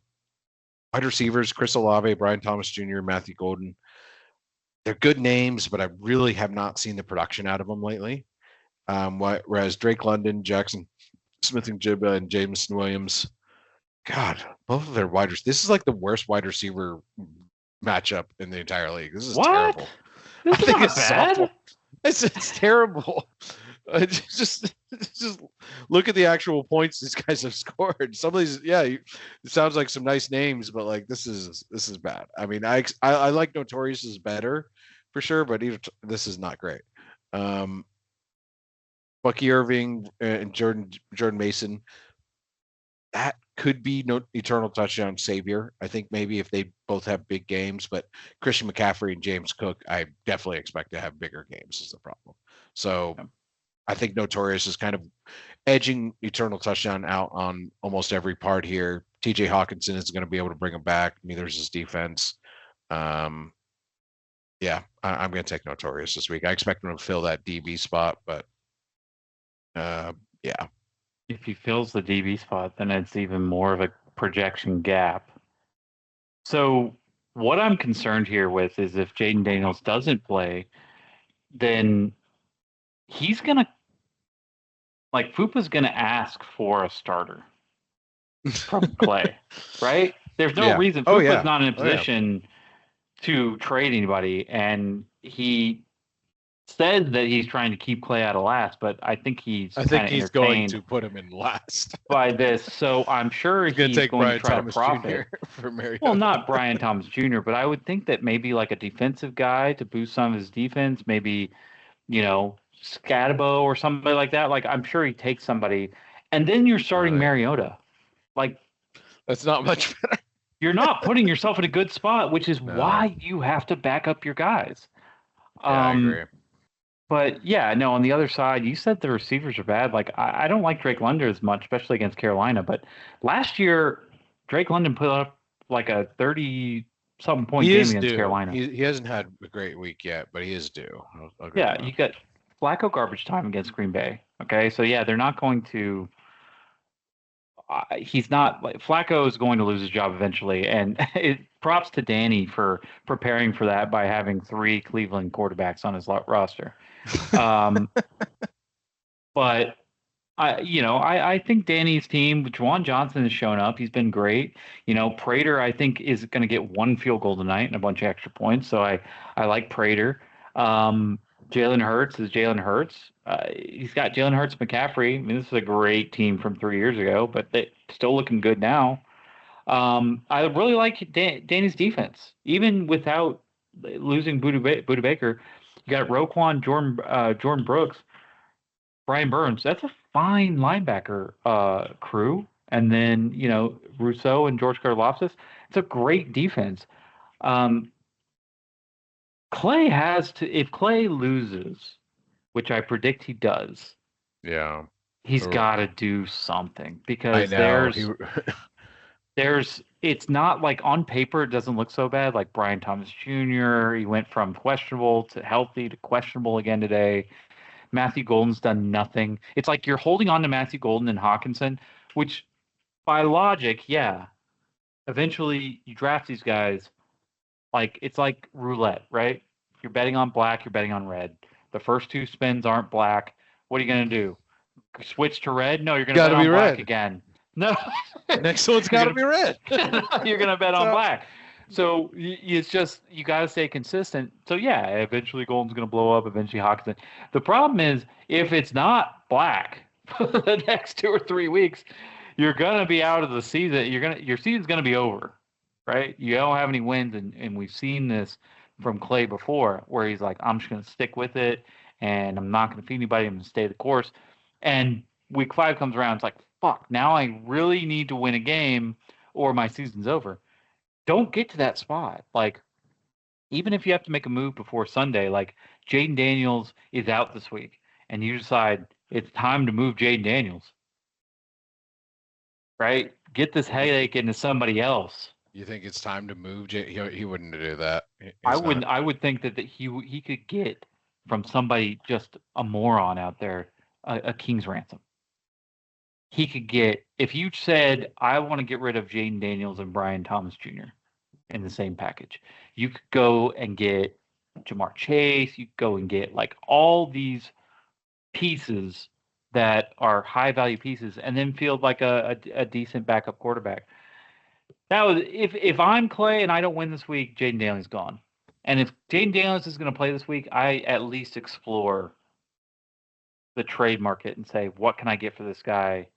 receivers, Chris Olave, Brian Thomas Jr., Matthew Golden. They're good names, but I really have not seen the production out of them lately. Whereas Drake London, Jackson Smith-Njigba, and Jameson Williams, God, both of their wide receivers. This is like the worst wide receiver matchup in the entire league. This is terrible. This is not bad. Awful. It's terrible. Just look at the actual points these guys have scored. Some of these, it sounds like some nice names, but like this is bad. I mean, I like Notorious is better for sure, but this is not great. Bucky Irving and Jordan Mason, that could be no eternal touchdown savior. I think maybe if they both have big games, but Christian McCaffrey and James Cook, I definitely expect to have bigger games is the problem. So I think Notorious is kind of edging eternal touchdown out on almost every part here. TJ Hawkinson is going to be able to bring him back. Neither is his defense. I'm going to take Notorious this week. I expect him to fill that DB spot, but If he fills the DB spot, then it's even more of a projection gap. So what I'm concerned here with is if Jaden Daniels doesn't play, then he's going to, like, Fupa's going to ask for a starter from Clay, right? There's no reason. Fupa's not in a position to trade anybody, and he said that he's trying to keep Clay out of last, but I think he's going to put him in last by this. So I'm sure he's going to try to profit. For Mariota. Well, not Brian Thomas Jr., but I would think that maybe like a defensive guy to boost some of his defense, maybe, Scatabo or somebody like that. Like, I'm sure he takes somebody, and then you're starting Mariota. Like, that's not much better. You're not putting yourself in a good spot, which is why you have to back up your guys. I agree. But on the other side, you said the receivers are bad. Like, I don't like Drake London as much, especially against Carolina. But last year, Drake London put up like a 30-something point game against Carolina. He hasn't had a great week yet, but he is due. You got Flacco garbage time against Green Bay. Okay, so they're not going to. He's not. Flacco is going to lose his job eventually, and props to Danny for preparing for that by having 3 Cleveland quarterbacks on his roster. But I think Danny's team, Juwan Johnson has shown up. He's been great. Prater, I think, is going to get 1 field goal tonight and a bunch of extra points. So I like Prater. Jalen Hurts is Jalen Hurts. He's got Jalen Hurts, McCaffrey. I mean, this is a great team from 3 years ago, but they're still looking good now. I really like Danny's defense, even without losing Buda Baker. You got Roquan, Jordan Brooks, Brian Burns. That's a fine linebacker crew. And then, Rousseau and George Karlaftis. It's a great defense. Clay has to. If Clay loses, which I predict he does, Yeah. he's Or- got to do something I because know. there's it's not like on paper it doesn't look so bad. Like Brian Thomas Jr. He went from questionable to healthy to questionable again today. Matthew Golden's done nothing. It's like you're holding on to Matthew Golden and Hawkinson, which by logic, yeah, eventually you draft these guys. Like it's like roulette, right? You're betting on black, you're betting on red. The first two spins aren't black. What are you gonna do? Switch to red? No, you're gonna Got bet to be on black red. again. No, Next one's you're got to be red. you're gonna bet on So, black. So it's just you got to stay consistent. So yeah, eventually Golden's gonna blow up. Eventually Hawkinson. The problem is if it's not black for the next 2 or 3 weeks, you're gonna be out of the season. Your season's gonna be over, right? You don't have any wins, and we've seen this from Clay before, where he's like, I'm just gonna stick with it, and I'm not gonna feed anybody. I'm gonna stay the course. And week 5 comes around, it's like, fuck, now I really need to win a game or my season's over. Don't get to that spot. Like, even if you have to make a move before Sunday, like Jaden Daniels is out this week, and you decide it's time to move Jaden Daniels, right? Get this headache into somebody else. you think it's time to move? He wouldn't do that. I He's wouldn't. not. I would think that he could get from somebody just a moron out there a king's ransom. He could get if you said I want to get rid of Jaden Daniels and Brian Thomas Jr. in the same package. You could go and get Jamar Chase. You could go and get like all these pieces that are high value pieces, and then field like a decent backup quarterback. That was if I'm Clay and I don't win this week, Jaden Daniels gone. And if Jaden Daniels is going to play this week, I at least explore the trade market and say, what can I get for this guy?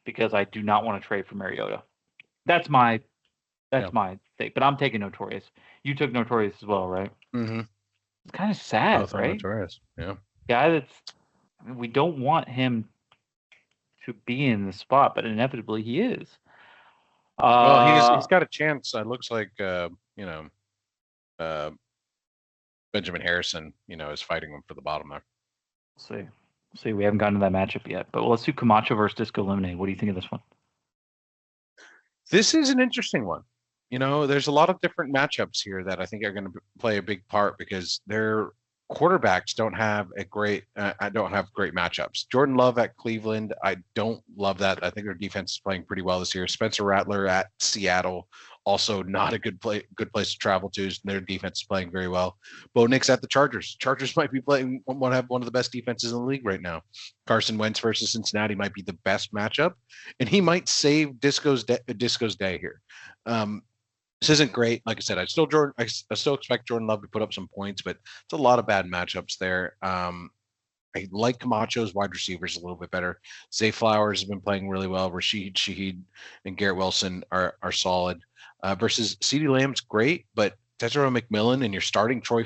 Because I do not want to trade for Mariota. That's my Yeah. thing. But I'm taking Notorious. You took Notorious as well, right? Mm-hmm. It's kind of sad, Both are right? notorious. Yeah. Guy that's we don't want him to be in the spot, but inevitably he is. Well, he's got a chance. It looks like uh, Benjamin Harrison, is fighting him for the bottom there. See, we haven't gotten to that matchup yet, but let's do Camacho versus Disco Lemonade. What do you think of this one? This is an interesting one. There's a lot of different matchups here that I think are going to play a big part because their quarterbacks don't have great matchups. Jordan Love at Cleveland, I don't love that. I think their defense is playing pretty well this year. Spencer Rattler at Seattle, also not a good place to travel to. Their defense is playing very well. Bo Nix at the Chargers. Chargers might be playing have one of the best defenses in the league right now. Carson Wentz versus Cincinnati might be the best matchup, and he might save Disco's day here. This isn't great. Like I said, I still expect Jordan Love to put up some points, but it's a lot of bad matchups there. I like Camacho's wide receivers a little bit better. Zay Flowers has been playing really well. Rashid Shaheed and Garrett Wilson are solid. Versus CeeDee Lamb's great, but Tetero McMillan and you're starting Troy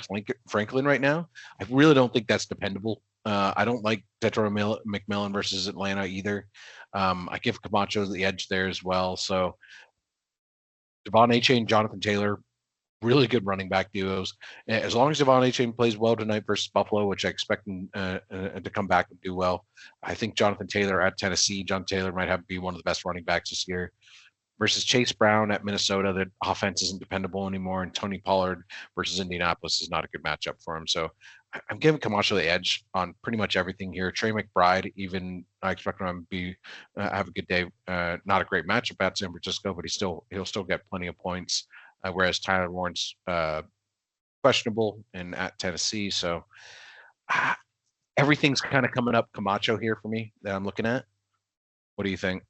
Franklin right now. I really don't think that's dependable. I don't like Tetero McMillan versus Atlanta either. I give Camacho the edge there as well. So Devon Achane, Jonathan Taylor, really good running back duos. As long as Devon Achane plays well tonight versus Buffalo, which I expect him to come back and do well, I think Jonathan Taylor at Tennessee, John Taylor might be one of the best running backs this year. Versus Chase Brown at Minnesota, the offense isn't dependable anymore, and Tony Pollard versus Indianapolis is not a good matchup for him. So I'm giving Camacho the edge on pretty much everything here. Trey McBride, even I expect him to have a good day. Not a great matchup at San Francisco, but he'll still get plenty of points. Whereas Tyler Warren's questionable and at Tennessee, so everything's kind of coming up Camacho here for me that I'm looking at. What do you think?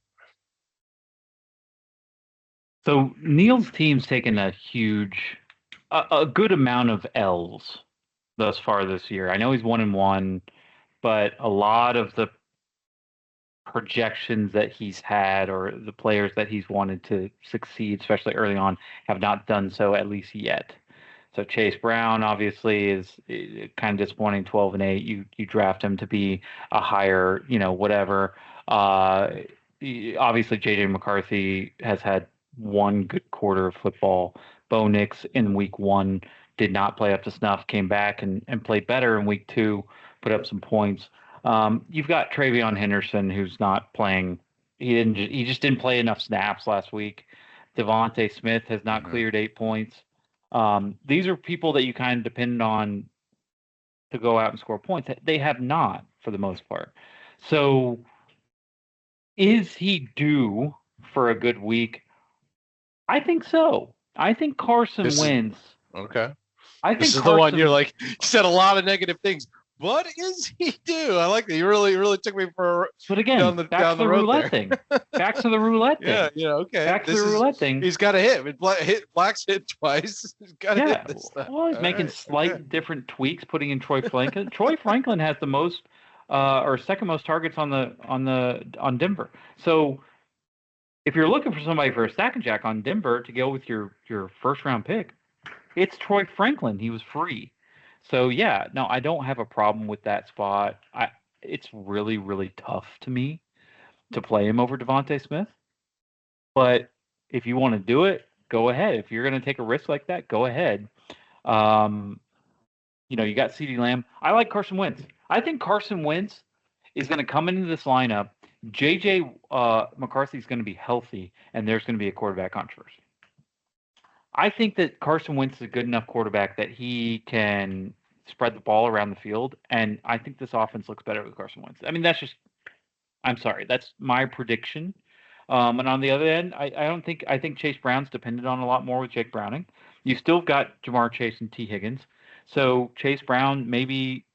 So Neil's team's taken a good amount of L's thus far this year. I know he's 1-1, but a lot of the projections that he's had or the players that he's wanted to succeed, especially early on, have not done so at least yet. So Chase Brown obviously is kind of disappointing, 12-8. You draft him to be a higher, whatever. Obviously JJ McCarthy has had one good quarter of football. Bo Nix in week 1 did not play up to snuff, came back and played better in week 2, put up some points. You've got Travion Henderson, who's not playing. He just didn't play enough snaps last week. Devontae Smith has not cleared 8 points. These are people that you kind of depend on to go out and score points. They have not, for the most part. So is he due for a good week? I think so. I think Carson Wentz. Okay. I think this is the one you're like, you said a lot of negative things. What is he do? I like that. You really took me for. But again, back to the roulette thing. Back to the roulette thing. Yeah, okay. Back to the roulette thing. He's got to hit. Black's hit twice. He's got to hit this stuff. Well, he's making slight different tweaks, putting in Troy Franklin. Troy Franklin has the most, or second most targets on Denver. So if you're looking for somebody for a stack and jack on Denver to go with your first round pick, it's Troy Franklin. He was free. So, yeah, no, I don't have a problem with that spot. It's really, really tough to me to play him over Devontae Smith. But if you want to do it, go ahead. If you're going to take a risk like that, go ahead. You got CeeDee Lamb. I like Carson Wentz. I think Carson Wentz is going to come into this lineup. J.J. McCarthy is going to be healthy, and there's going to be a quarterback controversy. I think that Carson Wentz is a good enough quarterback that he can spread the ball around the field, and I think this offense looks better with Carson Wentz. I mean, that's my prediction. And on the other end, I think Chase Brown's dependent on a lot more with Jake Browning. You still got Jamar Chase and T. Higgins, so Chase Brown maybe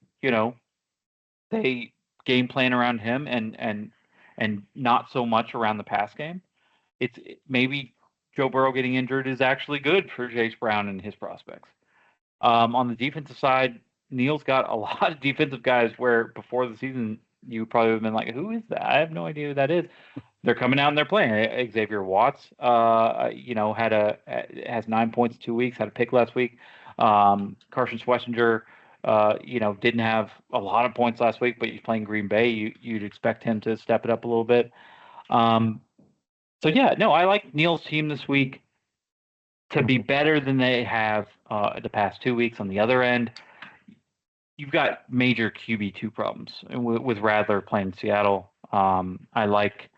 they game plan around him and not so much around the pass game. Maybe Joe Burrow getting injured is actually good for Chase Brown and his prospects. On the defensive side, Neil's got a lot of defensive guys where before the season you probably would have been like, who is that? I have no idea who that is. They're coming out and they're playing. Xavier Watts, has 9 points in 2 weeks, had a pick last week. Carson Schwessinger, didn't have a lot of points last week, but he's playing Green Bay. You'd expect him to step it up a little bit. I like Neil's team this week to be better than they have the past 2 weeks. On the other end, you've got major QB2 problems with Radler playing Seattle. I like,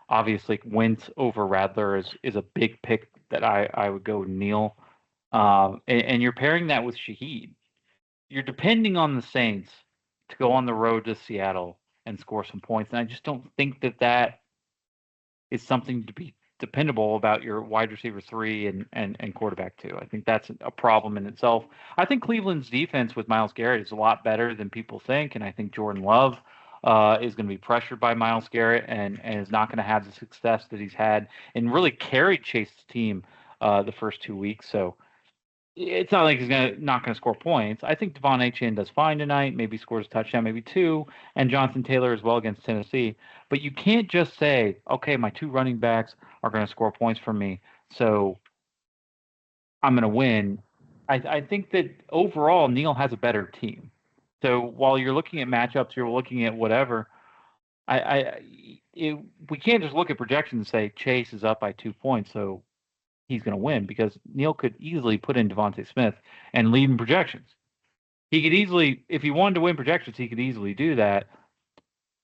obviously, Wentz over Radler is a big pick that I would go Neil. And you're pairing that with Shaheed. You're depending on the Saints to go on the road to Seattle and score some points. And I just don't think that is something to be dependable about your wide receiver 3 and quarterback 2. I think that's a problem in itself. I think Cleveland's defense with Myles Garrett is a lot better than people think, and I think Jordan Love is going to be pressured by Myles Garrett and is not going to have the success that he's had and really carried Chase's team the first 2 weeks. So it's not like he's not going to score points. I think Devon Achane does fine tonight, maybe scores a touchdown, maybe 2, and Jonathan Taylor as well against Tennessee. But you can't just say, okay, my 2 running backs are going to score points for me, so I'm going to win. I think that overall Neil has a better team. So while you're looking at matchups, you're looking at whatever, we can't just look at projections and say Chase is up by 2 points, so he's going to win, because Neil could easily put in Devontae Smith and lead in projections. He could easily, if he wanted to win projections, he could easily do that.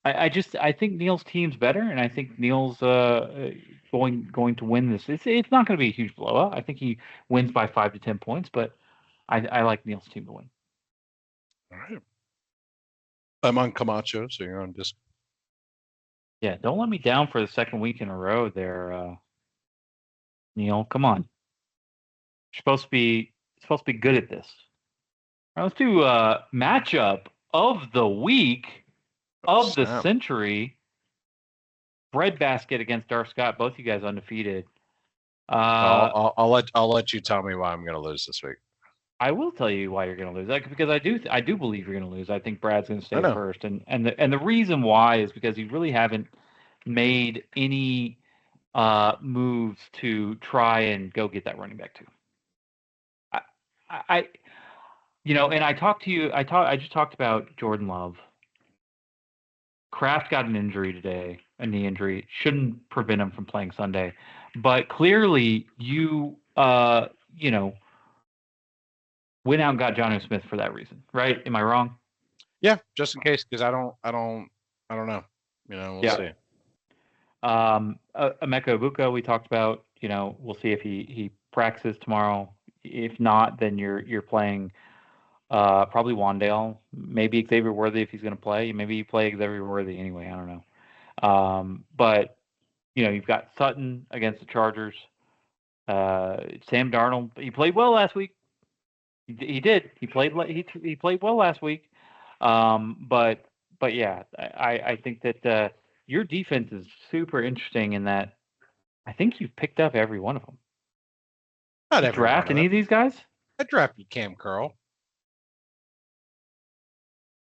I think Neil's team's better, and I think Neil's going to win this. It's not going to be a huge blowout. I think he wins by 5 to 10 points, but I like Neil's team to win. All right. I'm on Camacho, so you're on Discord. Yeah, don't let me down for the second week in a row there, Neil. Come on. You're supposed to be good at this. All right, let's do matchup of the week, of the century. Breadbasket against Darth Scott. Both you guys undefeated. I'll let you tell me why I'm going to lose this week. I will tell you why you're going to lose. Because I do believe you're going to lose. I think Brad's going to stay first, and the reason why is because you really haven't made any moves to try and go get that running back too. And I talked to you. I just talked about Jordan Love. Kraft got an injury today, a knee injury. Shouldn't prevent him from playing Sunday, but clearly you went out and got Jonnu Smith for that reason, right? Am I wrong? Yeah, just in case, because I don't know. We'll see. Emeka Ibuka, we talked about. We'll see if he practices tomorrow. If not, then you're playing probably Wandale, maybe Xavier Worthy if he's going to play. Maybe you play Xavier Worthy anyway. I don't know. But you've got Sutton against the Chargers. Sam Darnold, he played well last week. He did. He played well last week. But yeah, I think that your defense is super interesting in that I think you've picked up every one of them. Not every draft any of these guys? I drafted Cam Curl.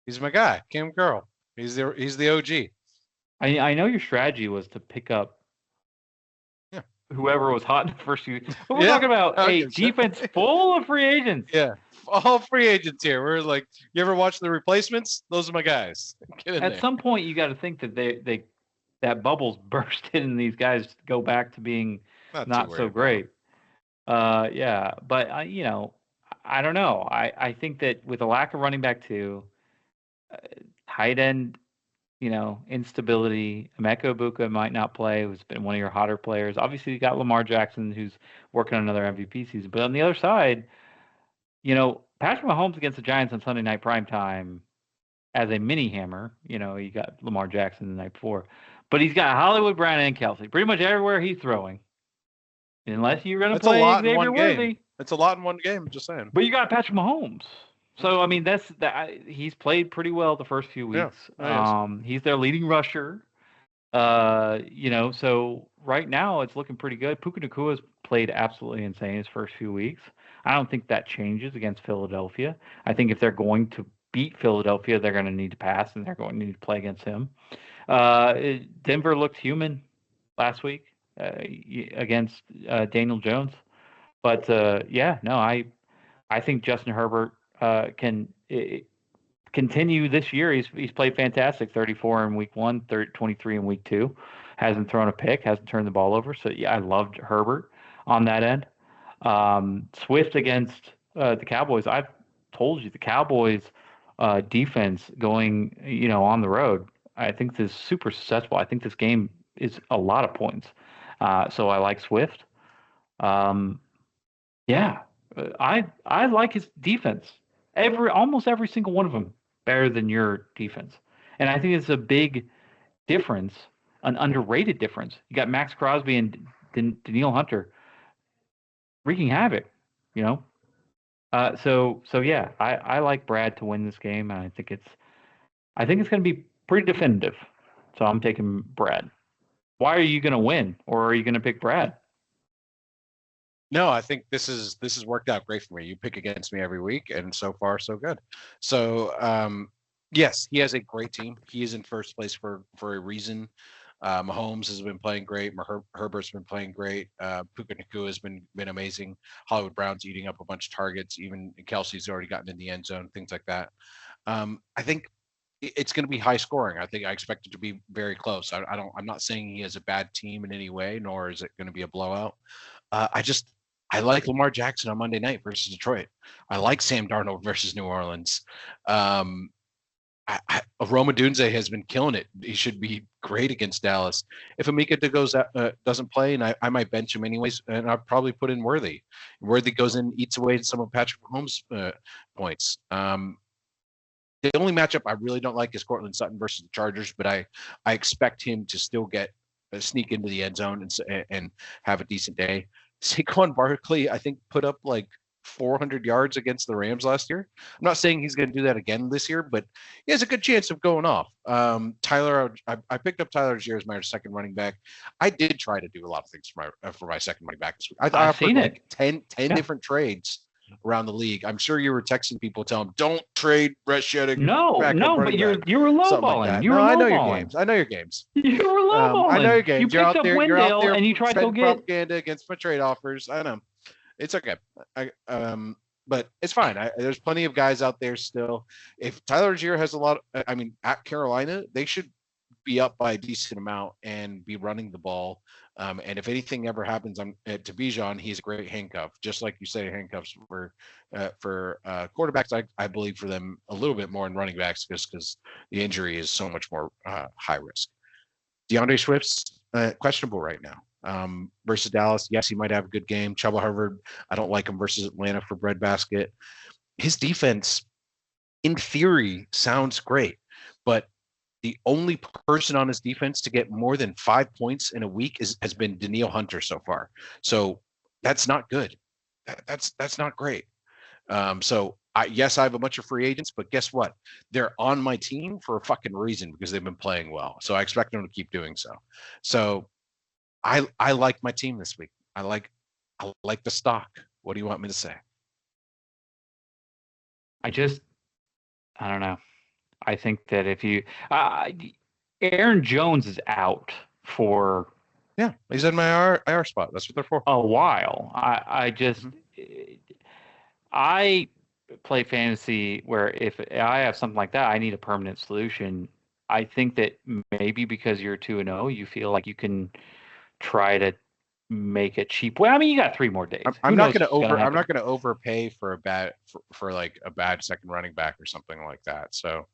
He's my guy, Cam Curl. He's the OG. I know your strategy was to pick up whoever was hot in the first few. But we're talking about a defense full of free agents. Yeah, all free agents here. We're like, you ever watch The Replacements? Those are my guys. At some point, you got to think that that bubble's bursted and these guys go back to being not so great. Yeah, but I don't know. I think that with a lack of running back too, tight end, instability. Emeka Ibuka might not play, who's been one of your hotter players. Obviously, you got Lamar Jackson, who's working on another MVP season. But on the other side, Patrick Mahomes against the Giants on Sunday night primetime as a mini hammer. You got Lamar Jackson the night before. But he's got Hollywood Brown and Kelsey pretty much everywhere he's throwing. Unless you're going to play Xavier Worthy. It's a lot in one game, just saying. But you got Patrick Mahomes. So, I mean, he's played pretty well the first few weeks. Yeah, he's their leading rusher. So right now it's looking pretty good. Puka Nakua's played absolutely insane his first few weeks. I don't think that changes against Philadelphia. I think if they're going to beat Philadelphia, they're going to need to pass, and they're going to need to play against him. Denver looked human last week against Daniel Jones. But, I think Justin Herbert can continue this year. He's played fantastic, 34 in week 1, 23 in week 2. Hasn't thrown a pick, hasn't turned the ball over. So, yeah, I loved Herbert on that end. Swift against the Cowboys. I've told you the Cowboys defense going, on the road, I think this is super successful. I think this game is a lot of points. So I like Swift. I like his defense. Almost every single one of them better than your defense. And I think it's a big difference, an underrated difference. You got Max Crosby and Danielle Hunter wreaking havoc, I like Brad to win this game, and I think it's going to be pretty definitive. So I'm taking Brad. Why are you going to win, or are you going to pick Brad? No, I think this has worked out great for me. You pick against me every week, and so far so good. So yes, he has a great team. He is in first place for a reason. Mahomes has been playing great. Herbert's been playing great. Puka Nacua has been amazing. Hollywood Brown's eating up a bunch of targets. Even Kelsey's already gotten in the end zone. Things like that. I think it's going to be high scoring. I expect it to be very close. I'm not saying he has a bad team in any way, nor is it going to be a blowout. I like Lamar Jackson on Monday night versus Detroit. I like Sam Darnold versus New Orleans. Roma Dunze has been killing it. He should be great against Dallas. If Emeka doesn't play, and I might bench him anyways, and I'll probably put in Worthy. Worthy goes in, eats away some of Patrick Mahomes' points. The only matchup I really don't like is Cortland Sutton versus the Chargers, but I expect him to still sneak into the end zone and have a decent day. Saquon Barkley, I think, put up like 400 yards against the Rams last year. I'm not saying he's going to do that again this year, but he has a good chance of going off. I picked up Tyler Algier as my second running back. I did try to do a lot of things for my second running back this week. I've seen like 10 different trades around the league. I'm sure you were texting people telling them, don't trade Brett Sheddick. No, but you were lowballing. I know your games. I know your games. You were lowballing. I know your games. You picked up Wendell and you tried to go get propaganda against my trade offers. I know. It's okay. But it's fine. There's plenty of guys out there still. If Tyler Algier has a lot, at Carolina, they should be up by a decent amount and be running the ball. And if anything ever happens to Bijan, he's a great handcuff. Just like you say, handcuffs for quarterbacks, I believe for them a little bit more in running backs just because the injury is so much more high risk. DeAndre Swift's questionable right now. Versus Dallas, yes, he might have a good game. Chuba Hubbard, I don't like him versus Atlanta for breadbasket. His defense, in theory, sounds great, but the only person on his defense to get more than 5 points in a week has been Danielle Hunter so far. So that's not good. That's not great. Yes, I have a bunch of free agents, but guess what? They're on my team for a fucking reason because they've been playing well. So I expect them to keep doing so. So I like my team this week. I like the stock. What do you want me to say? I don't know. I think that if you Aaron Jones is out for he's in my IR spot. That's what they're for. A while. I play fantasy where if I have something like that, I need a permanent solution. I think that maybe because you're 2-0, you feel like you can try to make it cheap. Well, I mean, you got 3 more days. I'm not going to overpay for a bad second running back or something like that. So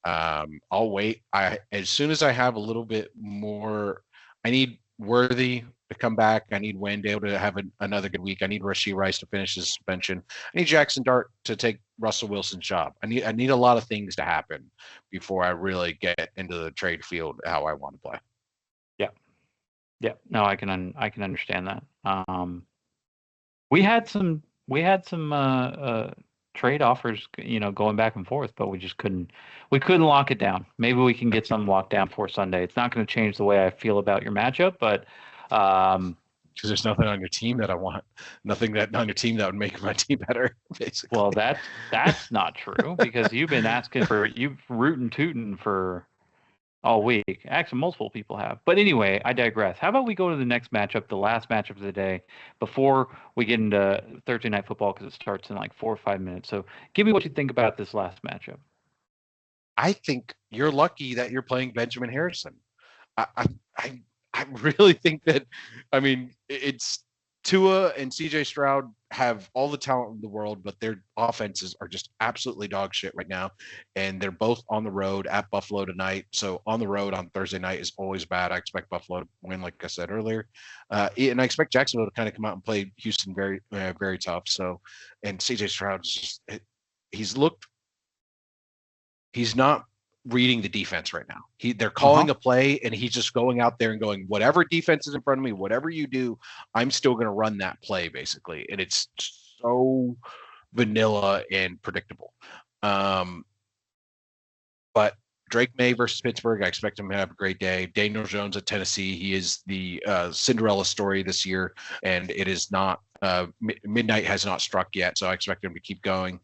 I'll wait. As soon as I have a little bit more, I need Worthy to come back. I need Wendell to have another good week. I need Rashee Rice to finish his suspension. I need Jackson Dart to take Russell Wilson's job. I need a lot of things to happen before I really get into the trade field how I want to play. Yeah. No, I can understand that. We had some trade offers, going back and forth, but we couldn't lock it down. Maybe we can get some locked down for Sunday. It's not going to change the way I feel about your matchup, but because there's nothing on your team that I want, nothing that on your team that would make my team better. Basically, well, that's not true because you've been asking you've rootin' tootin' for all week. Actually, multiple people have. But anyway, I digress. How about we go to the next matchup, the last matchup of the day, before we get into Thursday Night Football because it starts in like 4 or 5 minutes. So give me what you think about this last matchup. I think you're lucky that you're playing Benjamin Harrison. I really think that, I mean, it's Tua and CJ Stroud have all the talent in the world, but their offenses are just absolutely dog shit right now. And they're both on the road at Buffalo tonight. So on the road on Thursday night is always bad. I expect Buffalo to win, like I said earlier. And I expect Jacksonville to kind of come out and play Houston very, very tough. So, and CJ Stroud is just, he's not reading the defense right now. They're calling a play and he's just going out there and going, whatever defense is in front of me, whatever you do, I'm still going to run that play basically. And it's so vanilla and predictable. But Drake May versus Pittsburgh, I expect him to have a great day. Daniel Jones at Tennessee, he is the Cinderella story this year, and it is not midnight has not struck yet, so I expect him to keep going.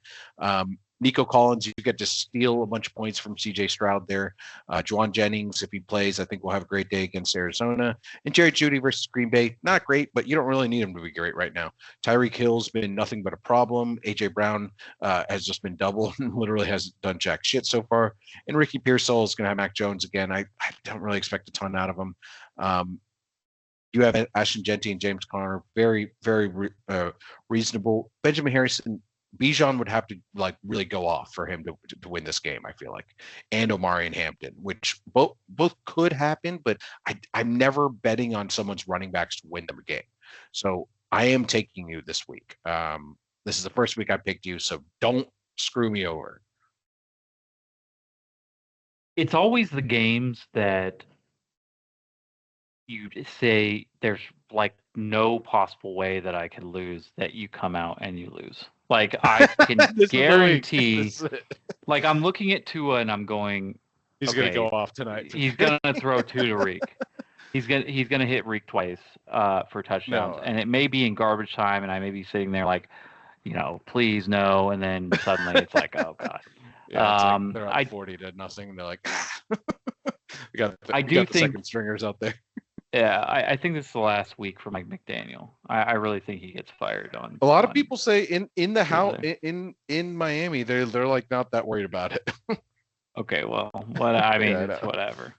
Nico Collins, you get to steal a bunch of points from CJ Stroud there. Juwan Jennings, if he plays, I think we'll have a great day against Arizona. And Jerry Jeudy versus Green Bay, not great, but you don't really need him to be great right now. Tyreek Hill's been nothing but a problem. A.J. Brown has just been double and literally hasn't done jack shit so far. And Ricky Pearsall is going to have Mac Jones again. I don't really expect a ton out of him. You have Ashton Genty and James Conner, very, very reasonable. Benjamin Harrison, Bijan would have to really go off for him to win this game, I feel like, and Omari and Hampton, which both could happen, but I'm never betting on someone's running backs to win them a game. So I am taking you this week. This is the first week I picked you, so don't screw me over. It's always the games that you say there's no possible way that I could lose that you come out and you lose. I can guarantee, I'm looking at Tua and I'm going, he's going to go off tonight. He's going to throw 2 to Reek. He's going to hit Reek twice for touchdowns. And it may be in garbage time and I may be sitting there please no. And then suddenly it's like, oh God. Yeah, they're up 40 to nothing. And they're like, we got the second stringers out there. Yeah, I think this is the last week for Mike McDaniel. I really think he gets fired on. A lot of people say in the house in Miami, they're not that worried about it. Okay, well, what I mean, it's whatever.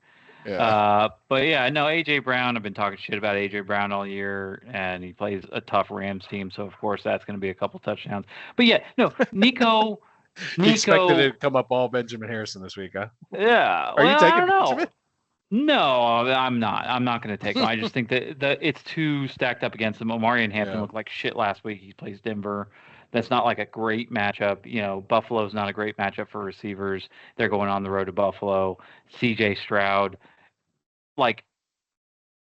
But yeah, no, AJ Brown. I've been talking shit about AJ Brown all year, and he plays a tough Rams team, so of course that's going to be a couple touchdowns. But yeah, no, Nico. You expected it to come up all Benjamin Harrison this week, huh? Yeah, Are you taking I don't know. Benjamin? No, I'm not. I'm not going to take him. I just think that it's too stacked up against him. Omarion Hampton looked like shit last week. He plays Denver. That's not like a great matchup. You know, Buffalo's not a great matchup for receivers. They're going on the road to Buffalo. CJ Stroud. Like,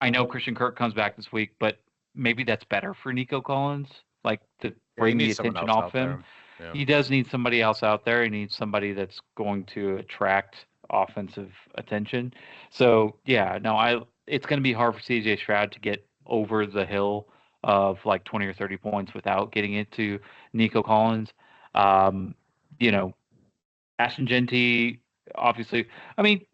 I know Christian Kirk comes back this week, but maybe that's better for Nico Collins. Like, to bring the attention off him. Yeah. He does need somebody else out there. He needs somebody that's going to attract offensive attention. So yeah, no, it's going to be hard for CJ Stroud to get over the hill of like 20 or 30 points without getting it to Nico Collins. You know, Ashton Genty, obviously. I mean,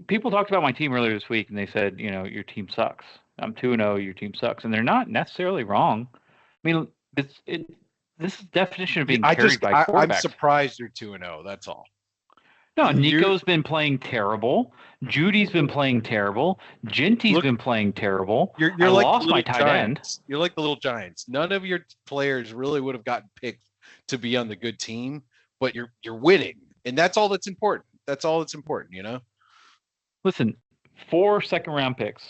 people talked about my team earlier this week, and they said, you know, your team sucks. I'm 2-0. Your team sucks, and they're not necessarily wrong. I mean, this is definition of being carried by quarterbacks. I'm surprised you're 2-0. That's all. No, Nico's been playing terrible. Judy's been playing terrible. Genty's been playing terrible. You're I like lost my tight end. You're like the little Giants. None of your players really would have gotten picked to be on the good team, but you're winning, and that's all that's important. That's all that's important, you know. Listen, 4 second-round picks: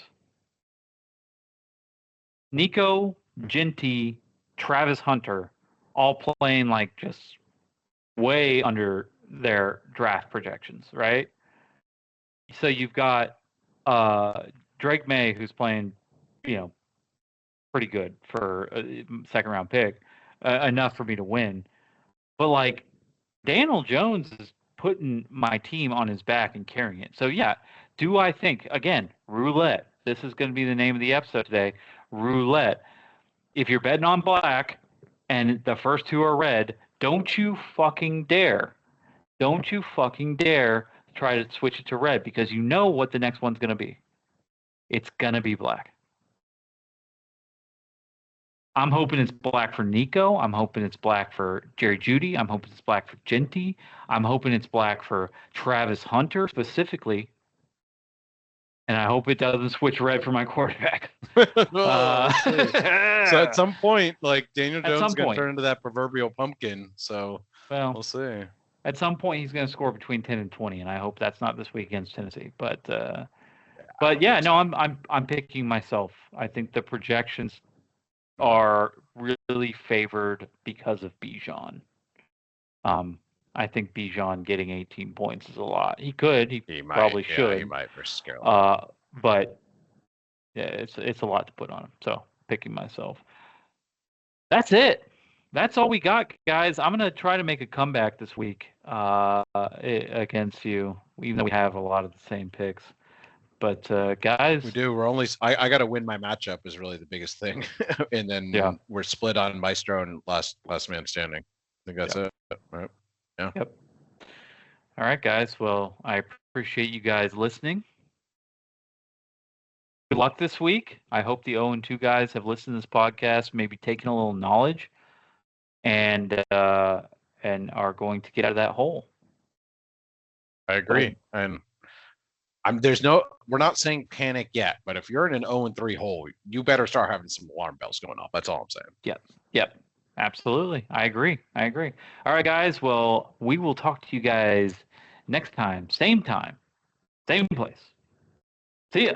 Nico, Genty, Travis Hunter, all playing like just way under their draft projections, right? So you've got Drake May, who's playing, you know, pretty good for a second-round pick, enough for me to win. But like, Daniel Jones is putting my team on his back and carrying it. So yeah, do I think, again, roulette? This is going to be the name of the episode today. Roulette. If you're betting on black and the first 2 are red, don't you fucking dare. Don't you fucking dare try to switch it to red, because you know what the next one's going to be. It's going to be black. I'm hoping it's black for Nico. I'm hoping it's black for Jerry Jeudy. I'm hoping it's black for Genty. I'm hoping it's black for Travis Hunter specifically. And I hope it doesn't switch red for my quarterback. So at some point, like, Daniel Jones is going to turn into that proverbial pumpkin. So we'll see. At some point, he's going to score between 10 and 20, and I hope that's not this week against Tennessee. But yeah, no, I'm picking myself. I think the projections are really favored because of Bijan. I think Bijan getting 18 points is a lot. He could. He probably should. He might for scale. But yeah, it's a lot to put on him. So picking myself. That's it. That's all we got, guys. I'm gonna try to make a comeback this week against you, even though we have a lot of the same picks. But guys, we do. We're only. I got to win my matchup is really the biggest thing, and then we're split on Maestro and last man standing. I think that's it. Right. Yeah. Yep. All right, guys. Well, I appreciate you guys listening. Good luck this week. I hope the 0-2 guys have listened to this podcast, maybe taken a little knowledge, and are going to get out of that hole. I agree. And we're not saying panic yet, but if you're in an 0-3 hole, you better start having some alarm bells going off. That's all I'm saying. Yep. Absolutely. I agree. All right, guys. Well, we will talk to you guys next time. Same place. See ya.